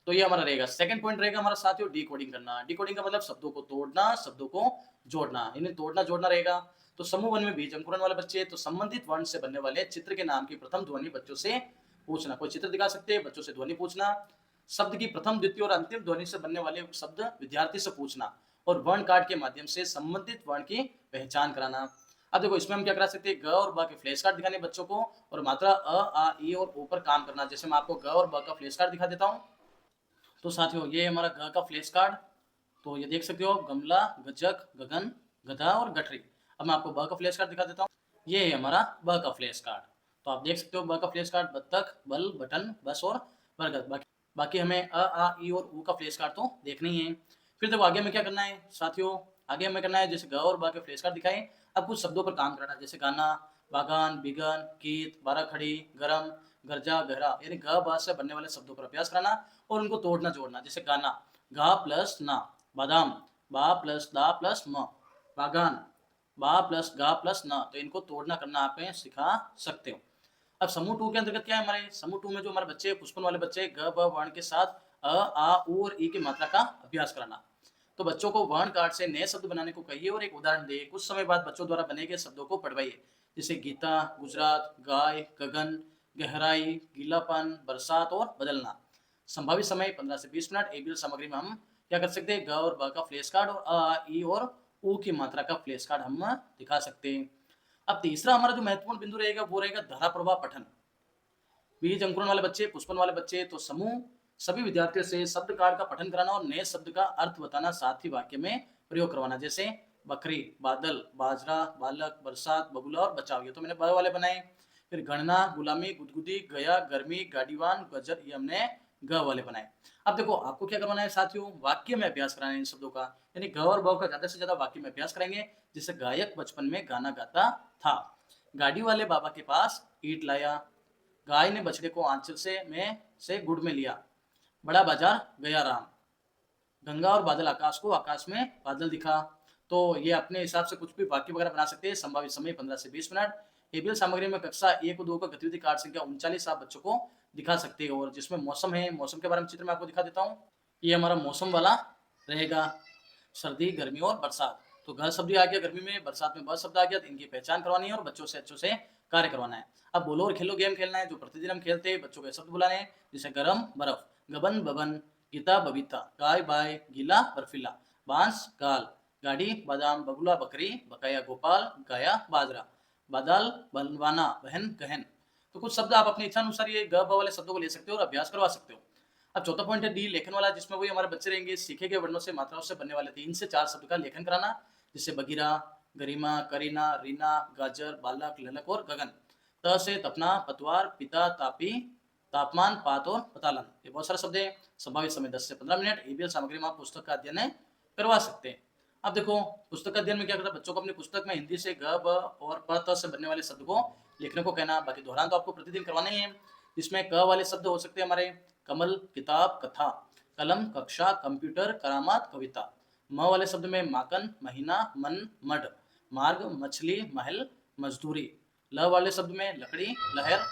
तो ये हमारा रहेगा। सेकंड पॉइंट रहेगा हमारा साथियों डी कोडिंग करना। डी कोडिंग का मतलब शब्दों को तोड़ना, शब्दों को जोड़ना, इन्हें तोड़ना जोड़ना रहेगा। तो समूह 1 में बीज अंकुरन वाले बच्चे, तो संबंधित वर्ण से बनने वाले चित्र के नाम की प्रथम ध्वनि बच्चों से पूछना। कोई चित्र दिखा सकते हैं, बच्चों से ध्वनि पूछना। शब्द की प्रथम द्वितीय और अंतिम ध्वनि से बनने वाले शब्द विद्यार्थी से पूछना और वर्ण कार्ड के माध्यम से संबंधित वर्ण की पहचान कराना। अब देखो इसमें हम क्या करा सकते हैं, ग और ब के फ्लैश कार्ड दिखाने बच्चों को और मात्रा अ आ ई और ऊ पर काम करना। जैसे मैं आपको ग और ब का फ्लैश कार्ड दिखा देता हूँ। तो साथियों ये हमारा ग का फ्लैश कार्ड। तो ये देख सकते हो गमला, गजक, गगन, गधा और गठरी। अब मैं आपको ब का फ्लैश कार्ड दिखा देता हूँ। ये है हमारा ब का फ्लैश कार्ड। तो आप देख सकते हो ब का फ्लैश कार्ड बत्तख, बल, बटन, बस और बरगद। बाकी हमें अ आ ई और ऊ का फ्लैश कार्ड तो देखना ही है। फिर देखो आगे हमें क्या करना है साथियों, आगे हमें करना है जैसे ग और ब के फ्लैश कार्ड दिखाए। अब कुछ शब्दों पर काम करना, जैसे गाना, बागान, बिगन, गीत, बाराखड़ी, गरम, गरजा, गहरा, यानी ग ब से बनने वाले शब्दों पर अभ्यास कराना और उनको तोड़ना जोड़ना। जैसे गाना गा प्लस ना, बादाम बा प्लस दा प्लस म, बागान बा प्लस गा प्लस न। तो इनको तोड़ना करना आप सिखा सकते हो। अब समूह 2 के अंतर्गत क्या है, हमारे समूह 2 में जो हमारे बच्चे पुष्पन वाले बच्चे ग ब वर्ण के साथ अ आ उ और ई की मात्रा का अभ्यास कराना। तो बच्चों को वर्ण कार्ड से नए शब्द बनाने को कहिए और एक उदाहरण दे। कुछ समय बाद बच्चों द्वारा बने गए शब्दों को पढ़वाइए, जैसे गीता, गुजरात, गाय, गगन, गहराई, गीलापन, बरसात और बदलना। संभावित समय 15 से 20 मिनट। एबीएल सामग्री में हम क्या कर सकते हैं, ग और ब का फ्लैश कार्ड और अ आ ई और ऊ की मात्रा का फ्लैश कार्ड हम दिखा सकते हैं। अब तीसरा हमारा जो महत्वपूर्ण बिंदु रहेगा वो रहेगा धारा प्रवाह पठन। बीज अंकुरन वाले बच्चे, पुष्पन वाले बच्चे, तो समूह सभी विद्यार्थियों से शब्द कार्ड का पठन कराना और नए शब्द का अर्थ बताना, साथ ही वाक्य में प्रयोग करवाना। जैसे बकरी, बादल, बाजरा, बालक, बरसात, बगुला और बचाव। ये तो मैंने ब वाले बनाए। फिर गणना, गुलामी, गुदगुदी, गया, गर्मी, गाड़ीवान, गजर, ये हमने ग वाले बनाए। अब देखो आपको क्या करवाना है साथियों, वाक्य में अभ्यास कराना है इन शब्दों का, यानी ग और ब का ज्यादा से ज्यादा वाक्य में अभ्यास करेंगे। जैसे गायक बचपन में गाना गाता था, गाड़ी वाले बाबा के पास ईंट लाया, गाय ने बछड़े को आंचल से गुड़ में लिया, बड़ा बाजार गया राम, गंगा और बादल आकाश को, आकाश में बादल दिखा। तो ये अपने हिसाब से कुछ भी वाक्य वगैरह बना सकते हैं। संभावित समय 15 से 20 मिनट। एबीएल सामग्री में कक्षा 1 और 2 का गतिविधि कार्ड संख्या 39 आप बच्चों को दिखा सकते हो। और जिसमें मौसम है, मौसम के बारे में चित्र में आपको दिखा देता हूँ। ये हमारा मौसम वाला रहेगा, सर्दी, गर्मी और बरसात। तो ग शब्द आ गया गर्मी में, बरसात में ब शब्द आ गया, तो इनकी पहचान करवानी है और बच्चों से अच्छे से कार्य करवाना है। अब बोलो और खेलो गेम खेलना है, जो प्रतिदिन हम खेलते हैं। बच्चों के शब्द बुलाने हैं, जैसे गरम, बर्फ, गबन, बबन, गीता, बबीता, गाय, बाय, गीला, बर्फीला, बांस, गाल, गाड़ी, बादाम, बगुला, बकरी, बकाया, गोपाल, गाया, बाजरा, बादल, बनवाना, बहन, गहन। तो कुछ शब्द आप अपनी इच्छा अनुसार ये ग ब वाले शब्दों को ले सकते हो और अभ्यास करवा सकते हो। अब चौथा पॉइंट है डी लेखन वाला, जिसमें वही हमारे बच्चे रहेंगे सीखे गए वर्णों से मात्राओं से बनने वाले 3 से 4 शब्द का लेखन कराना। जैसे बगीरा, गरिमा, करीना, रीना, गाजर, बालक, ललक और गगन। त से तपना, पतवार, पिता, तापी, तापमान, पात और पतालन। ये बहुत सारे शब्द है। संभावित समय 10 से 15 मिनट। एबीएल सामग्री में आप पुस्तक का अध्ययन करवा सकते हैं। अब देखो पुस्तक का अध्ययन में क्या करता है, बच्चों को अपनी पुस्तक में हिंदी से ग ब और प त से बनने वाले शब्द को लिखने को कहना। बाकी दोहरान तो आपको प्रतिदिन करवाना ही है। इसमें क वाले शब्द हो सकते हैं हमारे कमल, किताब, कथा, कलम, कक्षा, कंप्यूटर, करामात, कविता। म वाले शब्द में माकन, महीना, मन, मड, मार्ग, मछली, महल, मजदूरी। ल वाले शब्द में लकड़ी, लहर,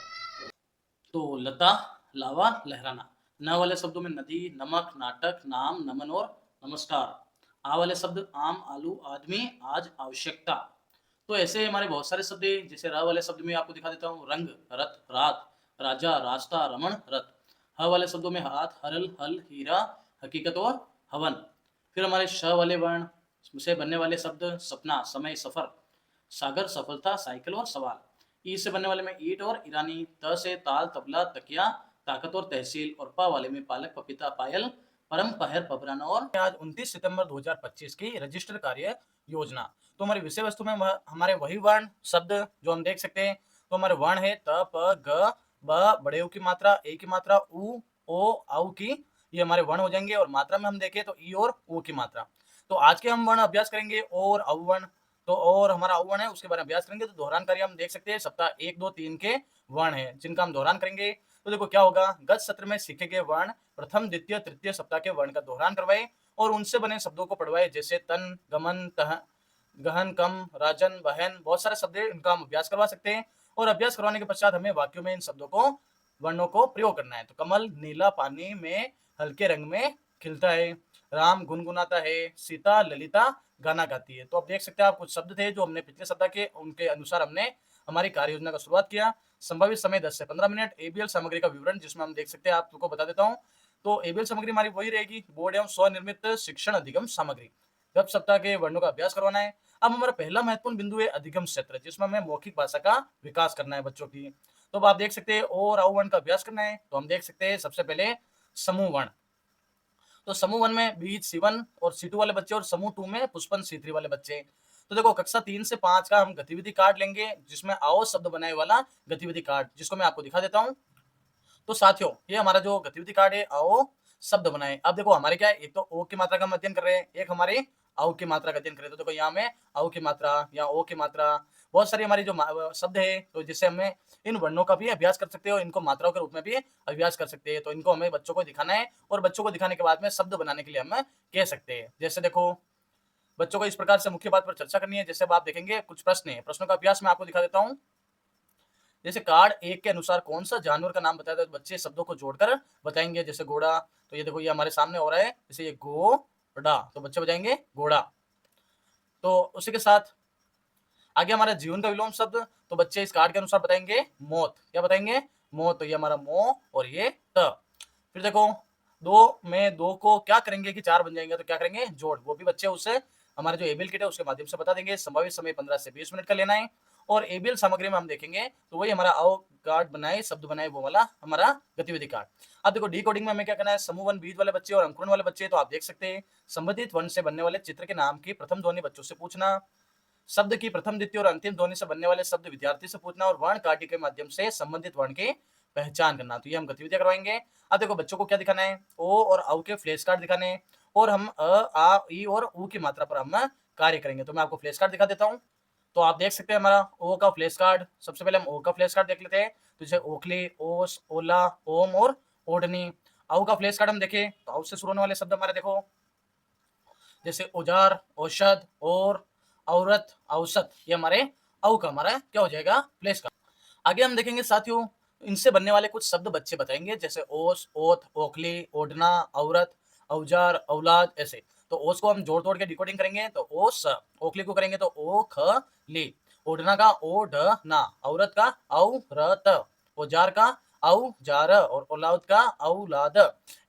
तो लता, लावा, लहराना। न वाले शब्दों में नदी, नमक, नाटक, नाम, नमन और नमस्कार। आ वाले शब्द आम, आलू, आदमी, आज, आवश्यकता। तो ऐसे हमारे बहुत सारे शब्द हैं, जैसे र वाले शब्द में आपको दिखा देता हूँ, रंग, रथ, रात, राजा, रास्ता, रमण, रथ। ह वाले शब्दों में हाथ, हरल, हल, हीरा, हकीकत और हवन। फिर हमारे श वाले वर्ण से बनने वाले शब्द सपना, समय, सफर, सागर, सफलता, साइकिल और सवाल। ई से बनने वाले में ईट और ईरानी, त से ताल, तबला, तकिया, ताकत और तहसील, और प वाले में पालक, पपीता, पायल, परम, पहर, पबराना और आज 29 सितंबर 2025 की रजिस्टर कार्य योजना। तो हमारी विषय वस्तु में हमारे वही वर्ण शब्द जो हम देख सकते हैं। तो हमारे वर्ण है त, प, ग, ब, बड़े ऊ की मात्रा, ए की मात्रा, उ, ओ, औ की, ये हमारे वर्ण हो जाएंगे। और मात्रा में हम देखें तो ई और ऊ की मात्रा। तो आज के हम वर्ण अभ्यास करेंगे और अवर्ण। तो और हमारा अवर्ण है उसके बारे में अभ्यास करेंगे। तो दोहरान कार्य हम देख सकते हैं, सप्ताह 1, 2, 3 के वर्ण है जिनका हम दोहरान करेंगे। तो देखो क्या होगा, गत सत्र में सीखे गए वर्ण प्रथम, द्वितीय, तृतीय सप्ताह के वर्ण का दोहरान करवाए और उनसे बने शब्दों को पढ़वाए, जैसे तन, गमन, तह, गहन, कम, राजन, बहन, बहुत सारे शब्द है, इनका हम अभ्यास करवा सकते हैं। और अभ्यास करवाने के पश्चात हमें वाक्यों में इन शब्दों को, वर्णों को प्रयोग करना है। तो कमल नीला पानी में हल्के रंग में खिलता है, राम गुनगुनाता है, सीता ललिता गाना गाती है। तो आप देख सकते हैं, आप कुछ शब्द थे जो हमने पिछले सप्ताह के, उनके अनुसार हमने हमारी कार्य योजना का शुरुआत किया। संभावित समय 10 से 15 मिनट। एबीएल सामग्री का विवरण जिसमें हम देख सकते हैं, आपको बता देता हूँ। तो एबीएल सामग्री हमारी वही रहेगी, बोर्ड एवं स्वनिर्मित शिक्षण अधिगम सामग्री। गत सप्ताह के वर्णों का अभ्यास करवाना है। अब हमारा पहला महत्वपूर्ण बिंदु है अधिगम क्षेत्र, जिसमें हमें मौखिक भाषा का विकास करना है बच्चों की। तो अब आप देख सकते हैं और अवर्ण का अभ्यास करना है। तो हम देख सकते हैं सबसे पहले समूह वर्ण। तो समूह 1 में बीज C1 और C2 वाले बच्चे, और समूह 2 में पुष्पन C3 वाले बच्चे। तो देखो कक्षा 3 से 5 का हम गतिविधि कार्ड लेंगे, जिसमें आओ शब्द बनाए वाला गतिविधि कार्ड, जिसको मैं आपको दिखा देता हूँ। तो साथियों, ये हमारा जो गतिविधि कार्ड है, आओ शब्द बनाए। अब देखो हमारे क्या है, एक तो ओ की मात्रा का हम अध्ययन कर रहे हैं, एक हमारे औ की मात्रा का अध्ययन कर रहे हैं। तो देखो यहाँ में औ की मात्रा या ओ की मात्रा, बहुत सारी हमारी जो शब्द है, तो जिससे हमें इन वर्णों का भी अभ्यास कर सकते हो, इनको मात्राओं के रूप में भी अभ्यास कर सकते हैं। तो इनको हमें बच्चों को दिखाना है, और बच्चों को दिखाने के बाद में शब्द बनाने के लिए हम कह सकते हैं। जैसे देखो, बच्चों को इस प्रकार से मुख्य बात पर चर्चा करनी है। जैसे अब आप देखेंगे कुछ प्रश्न है, प्रश्नों का अभ्यास मैं आपको दिखा देता हूँ। जैसे कार्ड 1 के अनुसार कौन सा जानवर का नाम बताया था, तो बच्चे शब्दों को जोड़कर बताएंगे। जैसे घोड़ा, तो ये देखो ये हमारे सामने हो रहा है, जैसे ये घोड़ा, तो बच्चे बताएंगे घोड़ा। तो उसी के साथ आगे हमारा जीवन का विलोम शब्द, तो बच्चे इस कार्ड के अनुसार बताएंगे मौत। क्या बताएंगे? मौत। तो ये हमारा मो और ये त। फिर देखो, 2 में 2 को क्या करेंगे कि 4 बन जाएंगे, तो क्या करेंगे? जोड़। वो भी बच्चे उससे हमारे जो एबीएल किट है उसके माध्यम से बता देंगे। संभावित समय 15 से 20 मिनट का लेना है। और एबीएल सामग्री में हम देखेंगे तो वही हमारा आओ कार्ड बनाए, शब्द बनाए, वो वाला हमारा गतिविधि कार्ड। अब देखो डी कोडिंग में हमें क्या करना है, समूह 1 बीज वाले बच्चे और अंकुरण वाले बच्चे। तो आप देख सकते हैं, संबंधित वर्ण से बनने वाले चित्र के नाम की प्रथम ध्वनि बच्चों से पूछना, शब्द की प्रथम, द्वितीय और अंतिम ध्वनि से बनने वाले शब्द विद्यार्थी से पूछना, और वर्ण कार्ड के माध्यम से संबंधित वर्ण की पहचान करना। तो ये हम गतिविधियां करवाएंगे। अब देखो बच्चों को क्या दिखाना है, ओ और औ के फ्लैश कार्ड दिखाने हैं, और हम अ, आ, ई और ऊ की मात्रा पर हम कार्य करेंगे। तो मैं आपको फ्लैश कार्ड दिखा देता हूँ। तो आप देख सकते हैं हमारा ओ का फ्लैश कार्ड। सबसे पहले हम ओ का फ्लैश कार्ड देख लेते हैं। तो जैसे ओखली, ओस, ओला, ओम और ओढ़नी। औ का फ्लैश कार्ड हम देखें तो औ से शुरू होने वाले शब्द हमारे देखो, जैसे औजार, औषध और औरत, औसत, ये हमारे औ का हमारा क्या हो जाएगा, फ्लैश कार्ड। आगे हम देखेंगे साथियों, इनसे बनने वाले कुछ शब्द बच्चे बताएंगे, जैसे ओस, ओत, ओखली, ओढ़ना, औरत, औजार, औलाद, ऐसे। तो ओस को हम जोड़ तोड़ के डिकोडिंग करेंगे, तो ओस। ओखली को करेंगे तो ओ ख ली, ओढ़ना का ओ ढ ना, औरत का औ र त, औजार का औ जार, और औलाद का औलाद।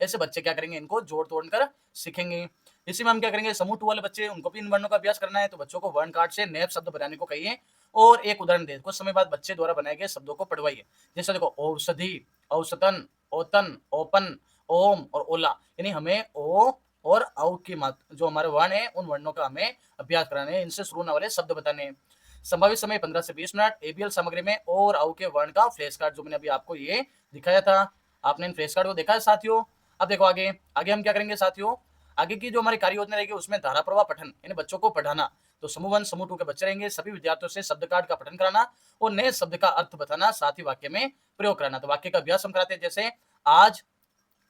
ऐसे बच्चे क्या करेंगे, इनको जोड़ तोड़ कर सीखेंगे। इसी में हम क्या करेंगे, समूह 2 वाले बच्चे, उनको भी इन वर्णों का अभ्यास करना है। तो बच्चों को वर्ण कार्ड से नए शब्द बनाने को कहिए, और एक उदाहरण दे, कुछ समय बाद बच्चे द्वारा बनाए गए शब्दों को पढ़वाइए। जैसे देखो, औषधि, औसतन, औतन, ओपन, ओम और ओला। यानी हमें ओ और औ की मात्रा, जो हमारे वर्ण है, उन वर्णों का हमें अभ्यास कराने हैं, इनसे शुरू होने वाले शब्द बताने हैं। संभावित समय 15 से 20 मिनट। एबीएल सामग्री में ओ और औ के वर्ण का फ्लैश कार्ड, जो मैंने अभी आपको ये दिखाया था। आपने इन फ्लैश कार्ड को देखा है साथियों। अब देखो आगे आगे हम क्या करेंगे साथियों, आगे की जो हमारी कार्य योजना रहेगी उसमें धारा प्रवाह पठन, यानी बच्चों को पढ़ाना। तो समूह 1 समूह 2 के बच्चे रहेंगे, सभी विद्यार्थियों से शब्द कार्ड का पठन कराना और नए शब्द का अर्थ बताना, साथ ही वाक्य में प्रयोग कराना। तो वाक्य का अभ्यास हम कराते हैं, जैसे आज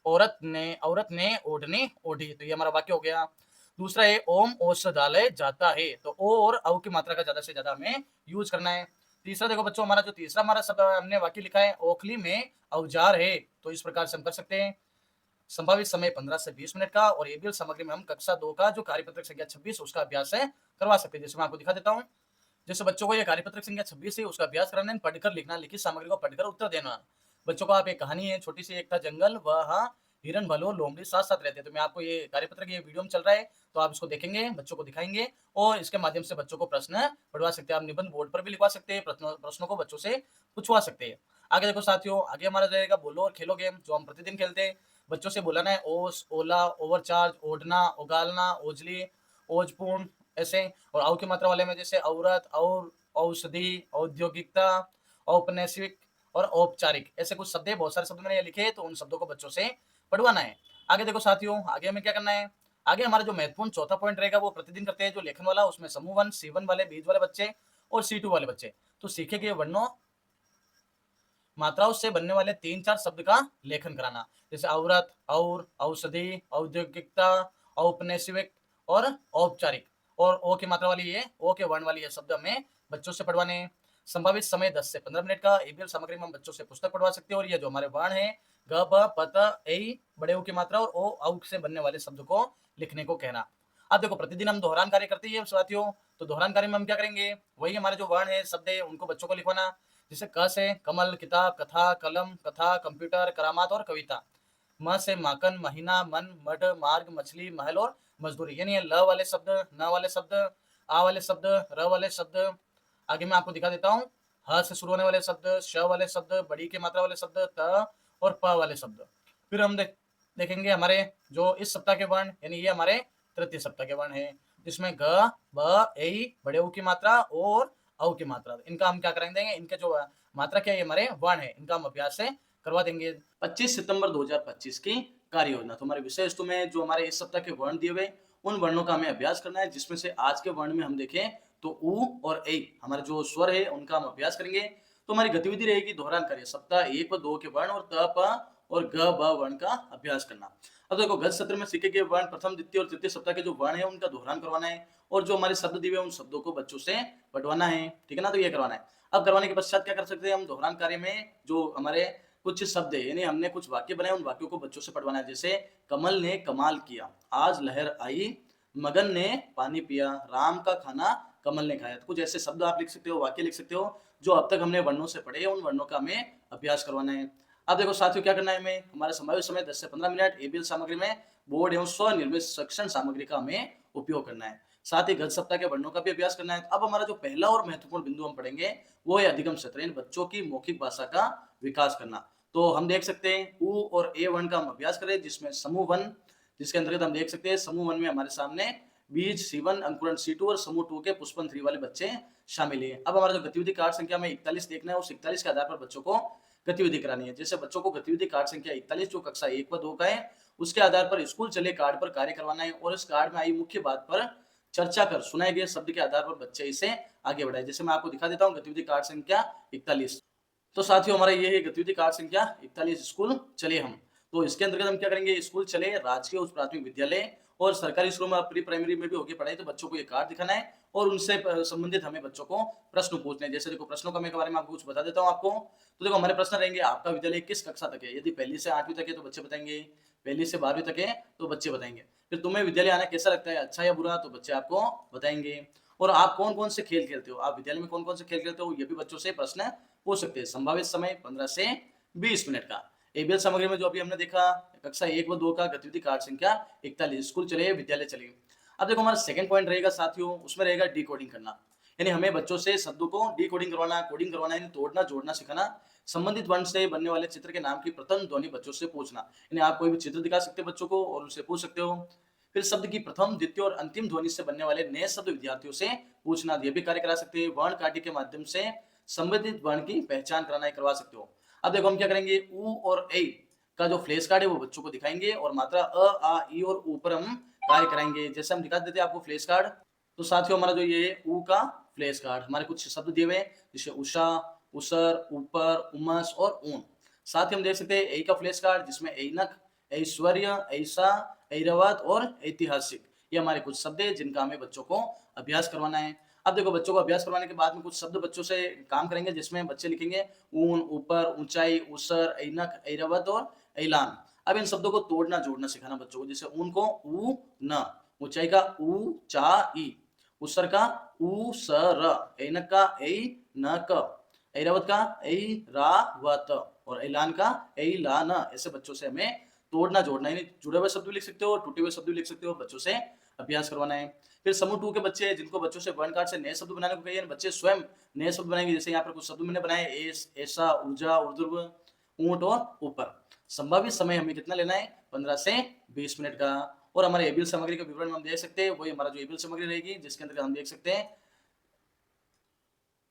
औरत ने ओढ़नी ओढ़ी। तो ये हमारा वाक्य हो गया। दूसरा है ओम औषधालय जाता है। तो ओ और औ की मात्रा का ज्यादा से ज्यादा हमें यूज करना है। तीसरा देखो बच्चों, हमारा जो तीसरा हमारा शब्द हमने वाक्य लिखा है, ओखली में औजार है। तो इस प्रकार से हम कर सकते हैं। संभावित समय 15 से 20 मिनट का, और एबीएल सामग्री में हम कक्षा 2 का जो कार्यपत्रक संख्या 26 उसका अभ्यास है करवा सकते हैं। जैसे मैं आपको दिखा देता हूँ। जैसे बच्चों को ये कार्यपत्रक संख्या 26 है, उसका अभ्यास कराना है, पढ़कर लिखना, लिखित सामग्री को पढ़कर उत्तर देना। बच्चों को आप एक कहानी है छोटी सी, एक था जंगल, वहाँ हिरन, भालू, लोमड़ी साथ-साथ रहते हैं। तो मैं आपको ये कार्यपत्रक ये वीडियो में चल रहा है, तो आप इसको देखेंगे, बच्चों को दिखाएँगे और इसके माध्यम से बच्चों को प्रश्न पढ़वा सकते हैं। आप निबंध बोर्ड पर भी लिखवा सकते हैं, प्रश्नों को बच्चों से पूछवा सकते हैं। आगे देखो साथियों, आगे हमारा रहेगा बोलो और खेलो गेम, जो हम प्रतिदिन खेलते हैं। बच्चों से बुलाना है ओस, ओला, ओवरचार्ज, ओढ़ना, उगालना, ओजली, ओजपूर्ण ऐसे। और औ की मात्रा वाले में जैसे औरत, और, औषधि, औद्योगिकता, औपनिवेशिक और औपचारिक, ऐसे कुछ शब्द है। बहुत सारे शब्द मैंने ये लिखे हैं, तो उन शब्दों को बच्चों से पढ़वाना है। आगे देखो साथियों, आगे हमें क्या करना है, आगे हमारा जो महत्वपूर्ण चौथा पॉइंट रहेगा वो प्रतिदिन करते हैं, जो लेखन वाला, उसमें समूह 1, C1 वाले, बीज वाले बच्चे और C2 वाले बच्चे तो सीखेंगे वर्णों मात्राओं से बनने वाले 3-4 शब्द का लेखन कराना, जैसे औरत, और, औषधि, औद्योगिकता, औपनिवेशिक और औपचारिक। और ओ की मात्रा वाली ये, ओ के वर्ण वाली ये शब्द हमें बच्चों से पढ़वाने हैं। संभावित समय 10 से 15 मिनट का। एबीएल सामग्री में हम बच्चों से पुस्तक पढ़वा सकते हैं। और ये जो हमारे वर्ण है, ग, ब, प, त, ए, बड़े ओ की मात्रा और ओ, औ से बनने वाले शब्द को लिखने को कहना। अब देखो प्रतिदिन हम दोहरान कार्य करते हैं साथियों, तो दोहरान कार्य में हम क्या करेंगे, वही हमारे जो वर्ण है, शब्द है, उनको बच्चों को लिखवाना। जैसे क से कमल, किताब, कथा, कलम, कथा, कंप्यूटर, करामात और कविता। म से माकन, महीना, मन, मठ, मार्ग, मछली, महल और मजदूरी। यानी ये ल वाले शब्द, न वाले शब्द, आ वाले शब्द, र वाले शब्द। आगे मैं आपको दिखा देता हूँ। ह से शुरू होने वाले शब्द, श वाले शब्द, बड़ी की मात्रा वाले शब्द, त और प वाले शब्द। फिर हम देखेंगे हमारे जो इस सप्ताह के वर्ण, यानी ये हमारे तृतीय सप्ताह के वर्ण है, जिसमें ग, ब, ए, बड़े ऊ की मात्रा और औ की मात्रा। इनका हम क्या करेंगे, इनके जो मात्रा क्या है, ये हमारे वर्ण है, इनका हम अभ्यास से करवा देंगे। 25 सितंबर 2025 की कार्य योजना। तो हमारे विषय वस्तु में जो हमारे इस सप्ताह के वर्ण दिए हुए, उन वर्णों का हमें अभ्यास करना है, जिसमें से आज के वर्ण में हम देखें तो उ और ए, हमारे जो स्वर है, उनका हम अभ्यास करेंगे। तो हमारी गतिविधि रहेगी दोहरान कार्य, सप्ताह 1 व 2 के वर्ण और त, प और ग, ब वर्ण का अभ्यास करना। अब देखो गत सत्र में सीखे गए वर्ण प्रथम, द्वितीय और तृतीय सप्ताह के जो वर्ण है, उनका दोहरान करवाना है। और जो हमारे शब्द दिए हुए, उन शब्दों को बच्चों से पढ़वाना है, ठीक है ना। तो ये करवाना है। अब करवाने के पश्चात क्या कर सकते हैं हम, दोहरान कार्य में जो हमारे कुछ शब्द है, यानी हमने कुछ वाक्य बनाए, उन वाक्यों को बच्चों से पढ़वाना है। जैसे कमल ने कमाल किया, आज लहर आई, मगन ने पानी पिया, राम का खाना कमल ने खाया। तो कुछ ऐसे शब्द आप लिख सकते हो, वाक्य लिख सकते हो, जो अब तक हमने वर्णों से पढ़े, उन वर्णों का हमें अभ्यास करवाना है। अब देखो साथियों, क्या करना है हमें, हमारा संभावित समय 10 से 15 मिनट। एबीएल सामग्री में बोर्ड एवं स्वनिर्मित शिक्षण सामग्री का हमें उपयोग करना है। साथ ही गत सप्ताह के वर्णों का भी अभ्यास करना है। अब हमारा जो पहला और महत्वपूर्ण बिंदु हम पढ़ेंगे, वो है अधिगम सत्र, यानी बच्चों की मौखिक भाषा का विकास करना। तो हम देख सकते हैं उ और ए वर्ण का हम अभ्यास करें, जिसमें समूह 1, जिसके अंतर्गत हम देख सकते हैं समूह 1 में हमारे सामने बीज C1, अंकुरण C2 और समूह 2 के पुष्पन 3 वाले बच्चे शामिल हैं। अब हमारा जो गतिविधि कार्ड संख्या में 41 देखना है, उस 41 के आधार पर बच्चों को गतिविधि करानी है। जैसे बच्चों को गतिविधि कार्ड संख्या 41 जो कक्षा 1 व 2 का है, उसके आधार पर स्कूल चले कार्ड पर कार्य करवाना है। और इस कार्ड में आई मुख्य बात पर चर्चा कर सुनाए गए शब्द के आधार पर बच्चे इसे आगे बढ़ाए। जैसे मैं आपको दिखा देता हूँ गतिविधि कार्ड संख्या 41। तो साथियों, हमारा ये है गतिविधि कार्ड संख्या 41, स्कूल चले हम। तो इसके अंतर्गत हम क्या करेंगे, स्कूल चले राजकीय उच्च प्राथमिक विद्यालय और सरकारी स्कूलों में प्री प्राइमरी में भी होगी पढ़ाई, तो बच्चों को ये कार्ड दिखाना है और उनसे संबंधित हमें बच्चों को प्रश्न पूछने हैं। जैसे देखो प्रश्नों का मैं के बारे में आपको कुछ बता देता हूँ आपको। तो देखो हमारे प्रश्न रहेंगे, आपका विद्यालय किस कक्षा तक है। यदि पहली से 8वीं तक है तो बच्चे बताएंगे, पहली से 12वीं तक है तो बच्चे बताएंगे। फिर तुम्हें विद्यालय आना कैसा लगता है, अच्छा या बुरा, तो बच्चे आपको बताएंगे। और आप कौन कौन से खेल खेलते हो, आप विद्यालय में कौन कौन से खेल खेलते हो, ये भी बच्चों से प्रश्न पूछ सकते हैं। संभावित समय 15 से 20 मिनट का। एबीएल सामग्री में जो अभी हमने देखा कक्षा 1 व 2 का गतिविधि कार्ड संख्या 41, स्कूल चले विद्यालय चले। अब देखो हमारा सेकंड पॉइंट रहेगा साथियों, उसमें रहेगा डिकोडिंग करना, यानी हमें बच्चों से शब्दों को डिकोडिंग करवाना, कोडिंग करवाना, यानी तोड़ना जोड़ना सिखाना। संबंधित वर्ण से बनने वाले चित्र के नाम की प्रथम ध्वनि बच्चों से पूछना, यानी आप कोई भी चित्र दिखा सकते हो बच्चों को और उनसे पूछ सकते हो। फिर शब्द की प्रथम, द्वितीय और अंतिम ध्वनि से बनने वाले नए शब्द विद्यार्थियों से पूछना, ये भी कार्य करा सकते हैं। वर्ण काटी के माध्यम से संबंधित वर्ण की पहचान कराना करवा सकते हो। अब देखो हम क्या करेंगे, उ और ए का जो फ्लैश कार्ड है वो बच्चों को दिखाएंगे और मात्रा अ, आ, ई और ऊ पर हम कार्य कराएंगे। जैसे हम दिखा देते हैं आपको फ्लैश कार्ड। तो साथियों, हमारा जो ये ऊ का फ्लैश कार्ड, हमारे कुछ शब्द दिए हुए हैं, जैसे उषा, उसर, ऊपर, उमस और ऊन। साथ ही हम देख सकते हैं ए का फ्लैश कार्ड, जिसमें ऐनक, ऐश्वर्य, ऐसा, ऐरावत और ऐतिहासिक, ये हमारे कुछ शब्द है जिनका हमें बच्चों को अभ्यास करवाना है। अब देखो बच्चों को अभ्यास करवाने के बाद में कुछ शब्द बच्चों से काम करेंगे, जिसमें बच्चे लिखेंगे ऊन, ऊपर, ऊंचाई, उसर, ऐनक, ऐरावत और ऐलान। अब इन शब्दों को तोड़ना जोड़ना सिखाना बच्चों को। जैसे ऊन को ऊ न, ऊंचाई का ऊ चा ई, उसर का उ स र, ऐनक का ऐ न क, ऐरावत का ऐ रा व त और ऐलान का ऐ ला न। ऐसे बच्चों से हमें तोड़ना जोड़ना, यानी जुड़े हुए शब्द भी लिख सकते हो, टूटे हुए शब्द भी लिख सकते हो, बच्चों से अभ्यास करवाना है। फिर समूह 2 के बच्चे जिनको बच्चों से वर्ड कार्ड से नए शब्द बनाने को कहिए, बच्चे स्वयं नए शब्द बनाएंगे। जैसे यहाँ पर कुछ शब्द मैंने बनाए, ऐसा, ऊर्जा, ऊर्ध्व, ऊंट और ऊपर। संभावित समय हमें कितना लेना है, 15 से 20 मिनट का। और हमारे एबीएल सामग्री का विवरण हम देख सकते हैं, वही हमारा जो एबीएल सामग्री रहेगी, जिसके अंदर हम देख सकते हैं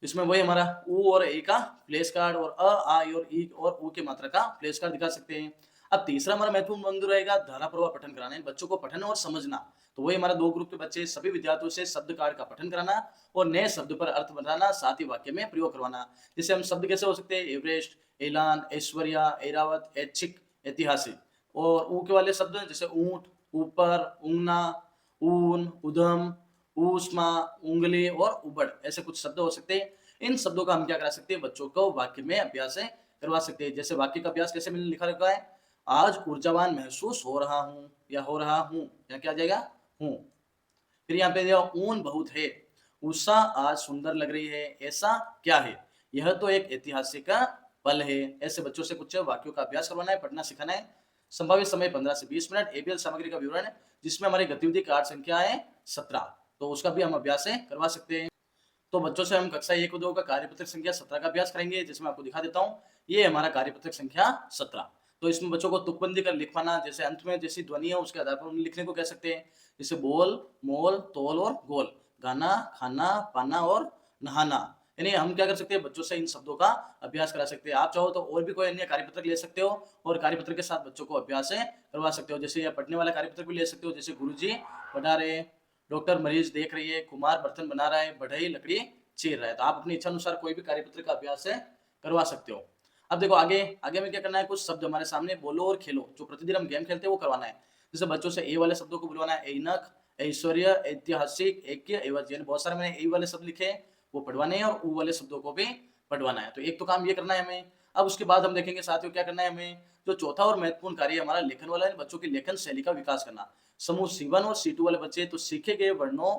इसमें वही हमारा उ और ए का फ्लैश कार्ड और अ, आ और ई और उ की मात्रा का फ्लैश कार्ड दिखा सकते हैं। अब तीसरा हमारा महत्वपूर्ण बिंदु रहेगा धारा प्रवाह पठन कराना है, बच्चों को पठन और समझना। तो वही हमारा 2 ग्रुप के बच्चे सभी विद्यार्थियों से शब्द कार्ड का पठन कराना और नए शब्द पर अर्थ बनाना, साथ ही वाक्य में प्रयोग करवाना। जैसे हम शब्द कैसे हो सकते हैं, एवरेस्ट, ऐलान, ऐश्वर्या, ऐरावत, ऐच्छिक, ऐतिहासिक। और ऊ के वाले शब्द जैसे ऊंट, ऊपर, ऊंगना, ऊन, उधम, ऊष्मा, उंगली और उबड़, ऐसे कुछ शब्द हो सकते हैं। इन शब्दों का हम क्या करा सकते हैं, बच्चों को वाक्य में अभ्यास करवा सकते हैं। जैसे वाक्य का अभ्यास कैसे मैंने लिखा रखा है, आज ऊर्जावान महसूस हो रहा हूँ या हो रहा हूँ, या क्या आ जाएगा, हूँ। फिर यहाँ पे दिया ऊन बहुत है, उषा आज सुंदर लग रही है, ऐसा क्या है, यह तो एक ऐतिहासिक पल है। ऐसे बच्चों से कुछ वाक्यों का अभ्यास करवाना है, पढ़ना सिखाना है। संभावित समय 15 से 20 मिनट। एबीएल सामग्री का विवरण है, जिसमें हमारी गतिविधि कार्ड संख्या है 17, तो उसका भी हम अभ्यास करवा सकते हैं। तो बच्चों से हम कक्षा 1 और 2 का कार्यपत्रक संख्या 17 का अभ्यास करेंगे, जिसमें आपको दिखा देता हूँ। ये हमारा कार्यपत्रक संख्या 17। तो इसमें बच्चों को तुकबंदी कर लिखवाना, जैसे अंत में जैसी ध्वनि है उसके आधार पर लिखने को कह सकते हैं। जैसे बोल, मोल, तोल और गोल, गाना, खाना, पाना और नहाना। यानी हम क्या कर सकते हैं, बच्चों से इन शब्दों का अभ्यास करा सकते हैं। आप चाहो तो और भी कोई अन्य कार्यपत्रक ले सकते हो और कार्यपत्रक के साथ बच्चों को अभ्यास करवा सकते हो। जैसे पढ़ने वाला कार्यपत्रक भी ले सकते हो, जैसे गुरुजी पढ़ा रहे, डॉक्टर मरीज देख रही है, कुमार बर्तन बना रहा है, बढ़ई लकड़ी चीर रहा है। तो आप अपनी इच्छा अनुसार कोई भी कार्यपत्र का अभ्यास करवा सकते हो। अब देखो आगे आगे में क्या करना है, कुछ शब्द हमारे सामने बोलो और खेलो, जो प्रतिदिन हम गेम खेलते हैं वो करवाना है। जैसे बच्चों से ए वाले शब्दों को बुलवाना है, ऐनक, ऐश्वर्य, ऐतिहासिक, ऐक्य, एवज। यानी बहुत सारे मैंने ए वाले शब्द लिखे वो पढ़वाने हैं और ऊ वाले शब्दों को भी पढ़वाना है। तो एक तो काम ये करना है हमें। अब उसके बाद हम देखेंगे साथियों क्या करना है हमें, जो चौथा और महत्वपूर्ण कार्य हमारा लेखन वाला है, बच्चों की लेखन शैली का विकास करना। समूह C1 और C2 वाले बच्चे तो सीखे गए वर्णों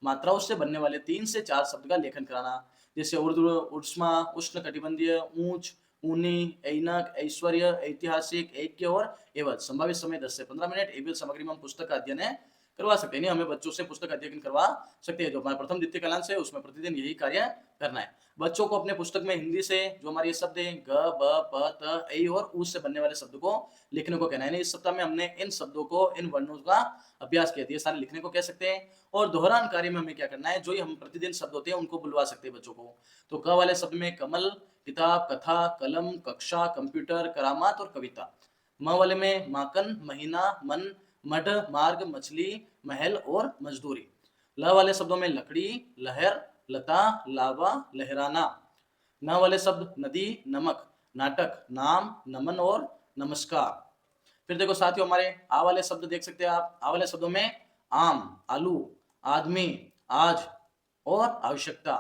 मात्राओं से बनने वाले 3 से 4 शब्द का लेखन कराना। जैसे ऊर्ध्व, ऊष्मा, उष्ण कटिबंधीय, ऊंच, ऊनी, ऐनक, ऐश्वर्य, ऐतिहासिक, ऐक्य और एवज। संभावित समय 10 से 15 मिनट। एबीएल सामग्री में हम पुस्तक का अध्ययन करवा सकते हैं, नहीं हमें बच्चों से पुस्तक अध्ययन करवा सकते हैं। जो हमारा प्रथम द्वितीय कालांश है उसमें प्रतिदिन यही कार्य करना है। बच्चों को अपने पुस्तक में हिंदी से जो हमारे ये शब्द हैं ग, ब, प, त, ऐ और ऊ से बनने वाले शब्द को लिखने को कहना है। इस सप्ताह में हमने इन शब्दों को, इन वर्णों का अभ्यास किया, ये सारे लिखने को कह सकते हैं। और दोहरान कार्य में हमें क्या करना है, जो ही हम प्रतिदिन शब्द होते हैं उनको बुलवा सकते हैं बच्चों को। तो क वाले शब्द में कमल, किताब, कथा, कलम, कक्षा, कंप्यूटर, करामात और कविता। म वाले में माकन, महीना, मन, मड, मार्ग, मछली, महल और मजदूरी। ल वाले शब्दों में लकड़ी, लहर, लता, लावा, लहराना। न वाले शब्द नदी, नमक, नाटक, नाम, नमन और नमस्कार। फिर देखो साथियों हमारे आ वाले शब्द देख सकते हैं आप। आ वाले शब्दों में आम, आलू, आदमी, आज और आवश्यकता।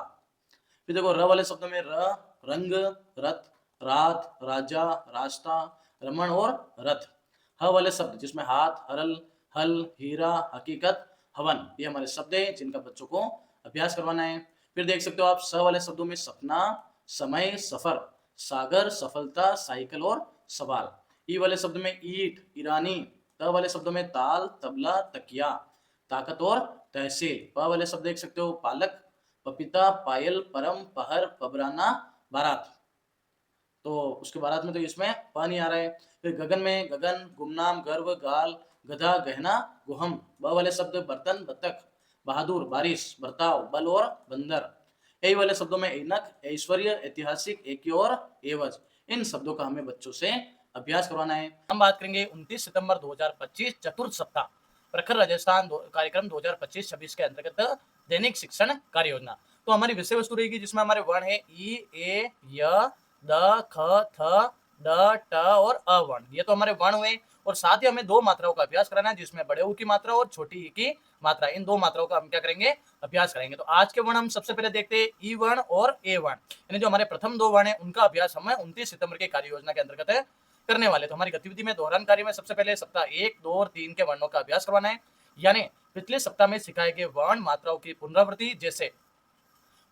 फिर देखो र वाले शब्दों में रंग, रथ, रात, राजा, रास्ता, रमण और रथ। ह वाले शब्द जिसमें हाथ, हरल, हल, हीरा, हकीकत, हवन, ये हमारे शब्द हैं जिनका बच्चों को अभ्यास करवाना है। फिर देख सकते हो आप स वाले शब्दों में सपना, समय, सफर, सागर, सफलता, साइकिल और सवाल। ई वाले शब्द में ईट, ईरानी। त वाले शब्दों में ताल, तबला, तकिया, ताकत और तहसील। प वाले शब्द देख सकते हो पालक, पपीता, पायल, परम, पहर, पबराना, बारात। तो उसके बारात में तो इसमें प नहीं आ रहा है। फिर गगन में गगन, गुमनाम, गर्व, गाल, गधा, गहना, गुहम। ब वाले शब्द बर्तन, बतख, बहादुर, बारिश, बर्ताव, बल और बंदर। ए वाले शब्दों में ऐनक, ऐश्वर्य, ऐतिहासिक, एक और एवज। इन शब्दों का हमें बच्चों से अभ्यास करवाना है। हम बात करेंगे 29 सितंबर 2025 चतुर्थ सप्ताह प्रखर राजस्थान कार्यक्रम 2025-26 के अंतर्गत दैनिक शिक्षण कार्य योजना। तो हमारी विषय वस्तु रहेगी जिसमें हमारे वर्ण है ई, ए, य, द, ख, थ, ड, ट और अ वर्ण। ये तो हमारे वर्ण हुए और साथ ही हमें 2 मात्राओं का अभ्यास कराना है, जिसमें बड़े ऊ की मात्रा और छोटी ई की मात्रा। इन 2 मात्राओं का हम क्या करेंगे, अभ्यास करेंगे। तो आज के वर्ण हम सबसे पहले देखते हैं ई वर्ण और ए वर्ण, यानी जो हमारे प्रथम 2 वर्ण है उनका अभ्यास हम 29 सितंबर के कार्य योजना के अंतर्गत करने वाले। तो हमारी गतिविधि में दोहरान कार्य में सबसे पहले सप्ताह 1, 2 और 3 के वर्णों का अभ्यास करवाना है, यानी पिछले सप्ताह में सिखाए गए वर्ण मात्राओं की पुनरावृत्ति, जैसे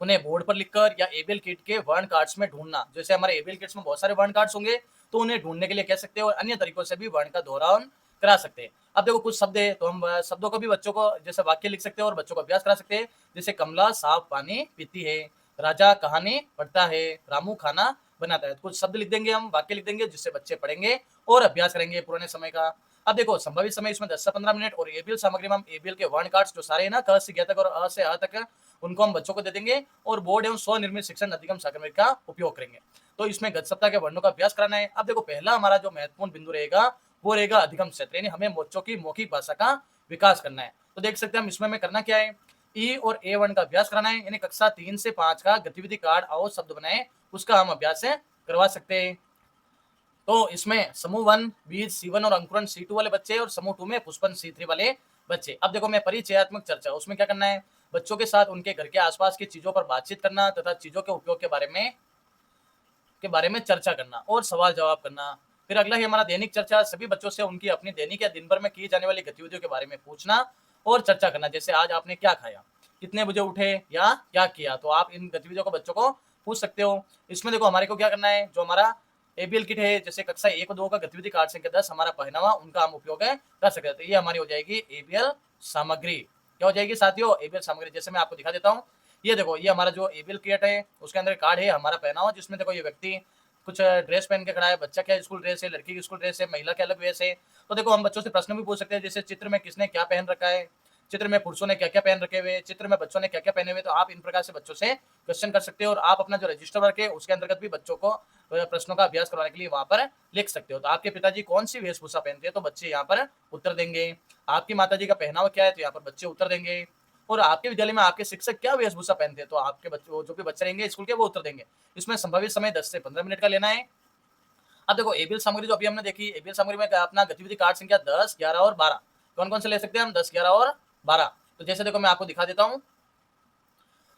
उन्हें बोर्ड पर लिखकर या एबीएल किट के वर्ण कार्ड्स में ढूंढना। जैसे हमारे एबीएल किट्स में बहुत सारे वर्ण कार्ड्स होंगे, तो उन्हें ढूंढने के लिए कह सकते हैं, और अन्य तरीकों से भी वर्ण का दोहरान करा सकते हैं। अब देखो कुछ शब्द है, तो हम शब्दों को भी बच्चों को जैसे वाक्य लिख सकते हैं और बच्चों को अभ्यास करा सकते हैं। जैसे कमला साफ पानी पीती है, राजा कहानी पढ़ता है, रामू खाना बनाता है। तो कुछ शब्द लिख देंगे, हम वाक्य लिख देंगे, जिससे बच्चे पढ़ेंगे और अभ्यास करेंगे पुराने समय का। अब देखो संभावित समय इसमें 10 से 15 मिनट, और एबीएल सामग्री में हम एबीएल के वर्ण कार्ड्स जो सारे है ना, क से ग तक और अ से आ तक, उनको हम बच्चों को दे देंगे और बोर्ड एवं स्वनिर्मित शिक्षण अधिगम सामग्री का उपयोग करेंगे। तो इसमें गत सप्ताह के वर्णों का अभ्यास कराना है। अब देखो पहला हमारा जो महत्वपूर्ण बिंदु रहेगा वो रहेगा अधिगम क्षेत्र, यानी हमें बच्चों की मौखिक भाषा का विकास करना है। तो देख सकते हैं हम इसमें हमें करना क्या है, ई और ए वर्ण का अभ्यास कराना है, यानी कक्षा 3 से 5 का गतिविधि कार्ड आओ शब्द बनाए, उसका हम अभ्यास करवा सकते हैं। तो इसमें समूह 1 बीज C1 और अंकुरन C2 वाले बच्चे, और समूह 2 में पुष्पन C3 वाले बच्चे। अब देखो मैं परिचयात्मक चर्चा, उसमें क्या करना है, बच्चों के साथ उनके घर के आसपास की चीजों पर बातचीत करना तथा चीजों के उपयोग के बारे में चर्चा करना और सवाल जवाब करना। फिर अगला है हमारा दैनिक चर्चा, सभी बच्चों से उनकी अपनी दैनिक या दिन भर में की जाने वाली गतिविधियों के बारे में पूछना और चर्चा करना। जैसे आज आपने क्या खाया, कितने बजे उठे, या क्या किया। तो आप इन गतिविधियों को बच्चों को पूछ सकते हो। इसमें देखो हमारे को क्या करना है, जो हमारा एबीएल किट है, जैसे कक्षा 1 और 2 का गतिविधि कार्ड संख्या 10 हमारा पहनावा, उनका हम उपयोग कर सकते हैं। तो ये हमारी हो जाएगी एबीएल सामग्री। क्या हो जाएगी साथियों, एबीएल सामग्री। जैसे मैं आपको दिखा देता हूँ, ये देखो ये हमारा जो एबीएल किट है, उसके अंदर कार्ड है हमारा पहनावा, जिसमें देखो ये व्यक्ति कुछ ड्रेस पहन के खड़ा है, बच्चा क्या स्कूल ड्रेस है, लड़की की स्कूल ड्रेस है, महिला के अलग ड्रेस है। तो देखो हम बच्चों से प्रश्न भी पूछ सकते हैं, जैसे चित्र में किसने क्या पहन रखा है, चित्र में पुरुषों ने क्या क्या पहन रखे हुए, चित्र में बच्चों ने क्या क्या पहने हुए। तो आप इन प्रकार से बच्चों से क्वेश्चन कर सकते हो, और आप अपना जो रजिस्टर वर्क है उसके अंतर्गत भी बच्चों को प्रश्नों का अभ्यास करवाने के लिए वहां पर लिख सकते हो। तो आपके पिताजी कौन सी वेशभूषा पहनते हैं, तो बच्चे यहाँ पर उत्तर देंगे। आपकी माताजी का पहनावा क्या है, तो यहाँ पर बच्चे उत्तर देंगे। और आपके विद्यालय में आपके शिक्षक क्या वेशभूषा पहनते हैं, तो आपके बच्चों जो भी बच्चे रहेंगे स्कूल के, वो उत्तर देंगे। इसमें संभावित समय 10 से 15 मिनट का लेना है। अब देखो एबीएल सामग्री जो अभी हमने देखी, एबीएल सामग्री में अपना गतिविधि कार्ड संख्या 10, 11 और 12 कौन कौन से ले सकते हैं हम, 10, 11 और 12। तो जैसे देखो मैं आपको दिखा देता हूँ,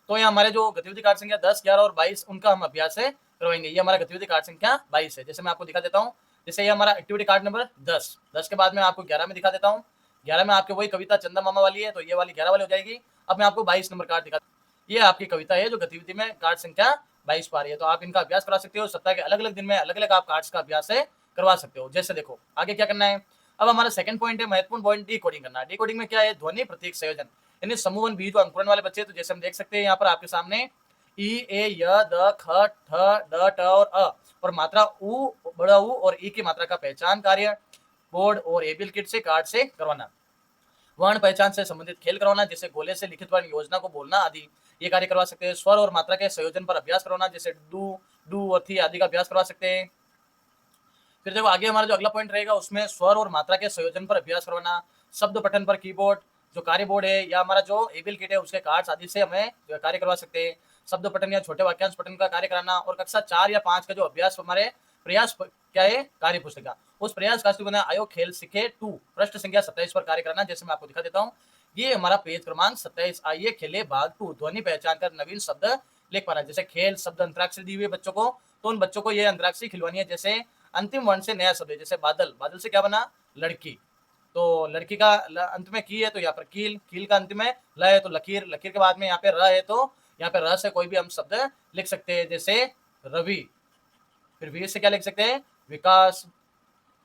तो ये हमारे जो गतिविधि कार्ड संख्या 10, 11 और 22 उनका हम अभ्यास करवाएंगे। ये हमारा गतिविधि कार्ड संख्या 22 है। जैसे मैं आपको दिखा देता हूँ, जैसे ये हमारा एक्टिविटी कार्ड नंबर 10, 10 के बाद में आपको 11 में दिखा देता हूँ। 11 में आपके वही कविता चंदा मामा वाली है, तो ये वाली 11 वाली हो जाएगी। अब मैं आपको 22 नंबर कार्ड दिखा, ये आपकी कविता है जो गतिविधि में कार्ड संख्या 22 पा रही है। तो आप इनका अभ्यास करा सकते हो। सप्ताह के अलग अलग दिन में अलग अलग आप कार्ड्स का अभ्यास करवा सकते हो। जैसे देखो आगे क्या करना है, अब हमारा सेकंड पॉइंट है, महत्वपूर्ण पॉइंट, डी कोडिंग करना। डी कोडिंग में क्या है, ध्वनि प्रतीक संयोजन, यानी समूह 1 बी जो अंकुरन वाले बच्चे, तो जैसे हम देख सकते हैं यहाँ पर आपके सामने ई ए य द ख ठ ड ट और अ, और मात्रा उ, बड़ा उ और ई की मात्रा का पहचान कार्य बोर्ड और एबीएल किट से कार्ड से करवाना। वर्ण पहचान से संबंधित खेल करवाना, जैसे गोले से लिखित वर्ण योजना को बोलना आदि, ये कार्य करवा सकते हैं। स्वर और मात्रा के संयोजन पर अभ्यास करवाना, जैसे डू, डू और थी आदि का अभ्यास करवा सकते हैं। फिर देखो आगे हमारा जो अगला पॉइंट रहेगा, उसमें स्वर और मात्रा के संयोजन पर अभ्यास करवाना। शब्द पठन पर कीबोर्ड जो कार्य बोर्ड है, या हमारा जो एबीएल किट है उसके कार्ड्स आदि से हमें कार्य करवा सकते हैं। शब्द पठन या छोटे वाक्यांश पठन का कार्य कराना। और कक्षा 4 या 5 का जो अभ्यास हमारे प्रयास क्या है, कार्य पुस्तिका, उस प्रयास का बना आयोग खेल सीखे 2 पृष्ठ संख्या 27 पर कार्य कराना। जैसे मैं आपको दिखा देता हूँ, ये हमारा पेज क्रमांक 27, आइए खेले भाग 2, ध्वनि पहचान कर नवीन शब्द लिख पाना। जैसे खेल शब्द अंतराक्षरी दी हुई है बच्चों को, तो उन बच्चों को ये अंतराक्षरी खिलवानी है। जैसे अंतिम वर्ण से नया शब्द है, जैसे बादल, बादल से क्या बना, लड़की, तो लड़की का अंत में की है, तो यहाँ पर कील, कील का अंत में ल है, तो लकीर, लकीर के बाद में यहाँ पे र है, तो यहाँ पे र से कोई भी हम शब्द लिख सकते हैं, जैसे रवि। फिर वीर से क्या लिख सकते हैं, विकास।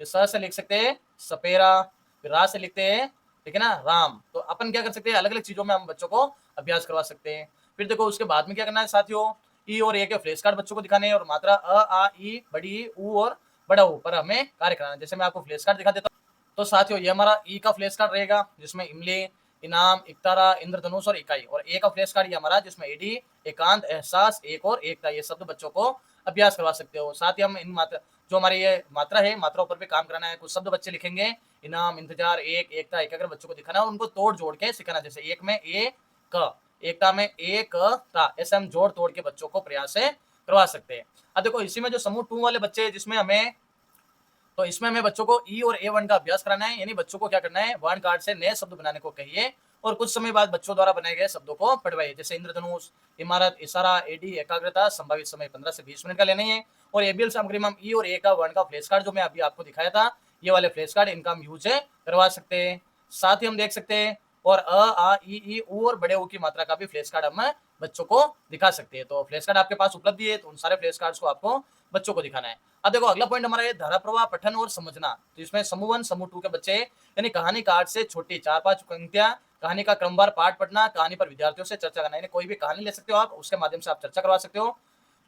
फिर स से लिख सकते हैं सपेरा। फिर रा से लिखते हैं, ठीक है ना, राम। तो अपन क्या कर सकते हैं, अलग अलग चीजों में हम बच्चों को अभ्यास करवा सकते हैं। फिर देखो उसके बाद में क्या करना है साथियों, ई और ए के फ्लैश कार्ड बच्चों को दिखाने हैं, और मात्रा अ आ ई बड़ी ई ऊ और बड़ा ऊ पर हमें कार्य कराना है। जैसे मैं आपको फ्लैश कार्ड दिखा देता हूँ, तो साथियों ये हमारा ई का फ्लैश कार्ड रहेगा, जिसमें इमली, इनाम, इकतारा, इंद्रधनुष और इकाई। और ए का फ्लैश कार्ड ये हमारा, जिसमें एडी, एकांत, एहसास, एक और एकता, ये शब्द बच्चों को अभ्यास करवा सकते हो। साथ ही हम इन मात्रा, जो हमारी ये मात्रा है, मात्राओं पर भी काम कराना है। कुछ शब्द बच्चे लिखेंगे, इनाम, इंतजार, एक, एकता, एकाग्र, बच्चों को दिखाना है और उनको तोड़ जोड़ के सिखाना। जैसे एक में ए क, एकता में एक ता, ऐसे हम जोड़ तोड़ के बच्चों को प्रयास करवा सकते हैं। अब देखो इसी में जो समूह 2 वाले बच्चे हैं, जिसमें हमें, तो इसमें हमें बच्चों को ई और ए वर्ण का अभ्यास कराना है, यानी बच्चों को क्या करना है, वर्ण कार्ड से नए शब्द बनाने को कहिए और कुछ समय बाद बच्चों द्वारा बनाए गए शब्दों को पढ़वाइए। जैसे इंद्रधनुष, इमारत, इशारा, एडी, एकाग्रता। संभावित समय 15 से 20 मिनट का लेना है। और एबीएल सामग्री में हम ई और ए का वर्ण का फ्लैश कार्ड, जो मैं अभी आपको दिखाया था, ये वाले फ्लैश कार्ड, इनका हम यूज करवा सकते हैं। साथ ही हम देख सकते हैं और अ आ ई ऊ और बड़े ऊ की मात्रा का भी फ्लैश कार्ड हम बच्चों को दिखा सकते हैं। तो फ्लैश कार्ड आपके पास उपलब्ध है, तो उन सारे फ्लैश कार्ड्स को आपको बच्चों को दिखाना है। अब देखो अगला पॉइंट हमारा ये धारा प्रवाह पठन और समझना। तो इसमें समूह 1 समूह 2 के बच्चे यानी कहानी कार्ड से छोटी 4-5 पंक्तियां, कहानी का क्रमवार पाठ पढ़ना, कहानी पर विद्यार्थियों से चर्चा करना, यानी कोई भी कहानी ले सकते हो आप, उसके माध्यम से आप चर्चा करवा सकते हो।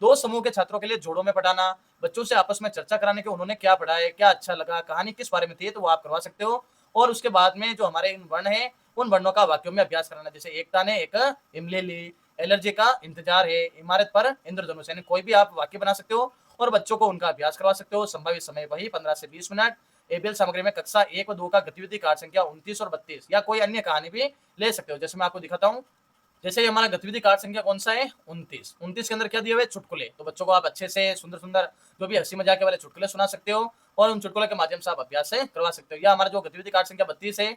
2 समूह के छात्रों के लिए जोड़ों में पढ़ाना, बच्चों से आपस में चर्चा कराने के उन्होंने क्या पढ़ा है, क्या अच्छा लगा, कहानी किस बारे में थी, तो वो आप करवा सकते हो। और उसके बाद में जो हमारे वर्ण है उन वर्णों का वाक्यों में अभ्यास कराना, जैसे एकता ने एक इमली ली, एलर्जी का इंतजार है, इमारत पर इंद्रधनुष, यानी कोई भी आप वाक्य बना सकते हो और बच्चों को उनका अभ्यास करवा सकते हो। संभावित समय वही 15 से 20 मिनट। एबीएल सामग्री में कक्षा 1 व 2 का गतिविधि कार्ड संख्या 29 और 32 या कोई अन्य कहानी भी ले सकते हो। जैसे मैं आपको दिखाता हूँ, जैसे ये हमारा गतिविधि कार्ड संख्या कौन सा है 29। 29 के अंदर क्या दिए हुए चुटकुले, तो बच्चों को आप अच्छे से सुंदर सुंदर जो भी हंसी मजाक वाले चुटकुले सुना सकते हो और उन चुटकुले के माध्यम से आप अभ्यास से करवा सकते हो। या हमारा जो गतिविधि कार्ड संख्या 32 है,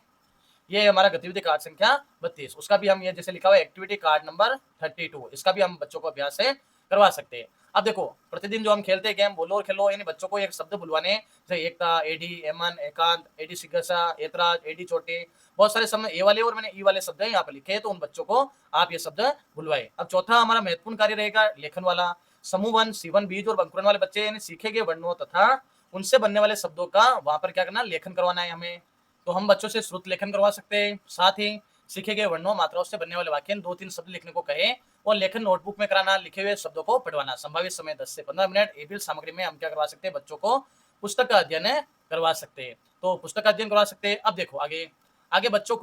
ये हमारा गतिविधि कार्ड संख्या 32, उसका भी हम ये जैसे लिखा हुआ है एक्टिविटी कार्ड नंबर 32, इसका भी हम बच्चों को अभ्यास से करवा सकते हैं। अब देखो प्रतिदिन जो हम खेलते हैं गेम बोलो और खेलो, यानी बच्चों को एक शब्द बुलवाने, जैसे एकता, एडी, एमन, एकांत, एडी सिगसा, एतराज, एडी चोटी, बहुत सारे शब्द ए वाले और मैंने ई वाले शब्द यहाँ पे लिखे हैं, तो उन बच्चों को आप ये शब्द बुलवाए। अब चौथा हमारा महत्वपूर्ण कार्य रहेगा लेखन वाला। समूह 1 C1 बीज और अंकुरन वाले बच्चे यानी सीखे गए वर्णों तथा उनसे बनने वाले शब्दों का वहां पर क्या करना, लेखन करवाना है हमें। तो हम बच्चों से श्रुत लेखन करवा सकते हैं, साथ ही सीखे गए वर्णों मात्राओं से बनने वाले वाक्य 2-3 शब्द लिखने को कहे और लेखन नोटबुक में कराना, लिखे हुए शब्दों को पढ़वाना। संभावित समय 10 से 15 मिनट। एबीएल सामग्री में हम क्या करवा सकते हैं, बच्चों को पुस्तक का अध्ययन करवा सकते हैं। तो पुस्तक का अध्ययन करवा सकते हैं। अब देखो आगे आगे बच्चों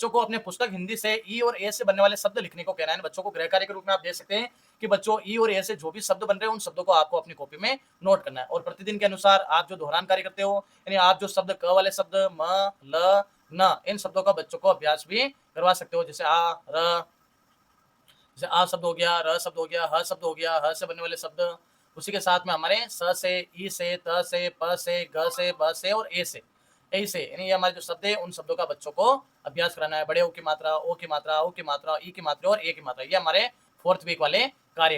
को अपने पुस्तक हिंदी से ई और ए से बनने वाले शब्द लिखने को कहना है। बच्चों को गृह कार्य के रूप में आप दे सकते हैं कि बच्चों ई और ए से जो भी शब्द बन रहे हैं उन शब्दों को आपको अपनी कॉपी में नोट करना है और प्रतिदिन के अनुसार आप जो दोहरान कार्य करते हो, यानी आप जो शब्द क वाले शब्द म, ल, न, इन शब्दों का बच्चों को अभ्यास भी करवा सकते हो। जैसे आ, र, जैसे आ शब्द हो गया, र शब्द हो गया, ह शब्द हो गया, ह से बनने वाले शब्द, उसी के साथ में हमारे स से, ई से, त से, प से, ग से, ब से और ए से, यही से, यानी ये हमारे जो शब्द है उन शब्दों का बच्चों को अभ्यास कराना है। बड़े ओ की मात्रा, ओ की मात्रा, ओ की मात्रा, ई की मात्रा और ए की मात्रा, ये हमारे 4th वीक वाले कार्य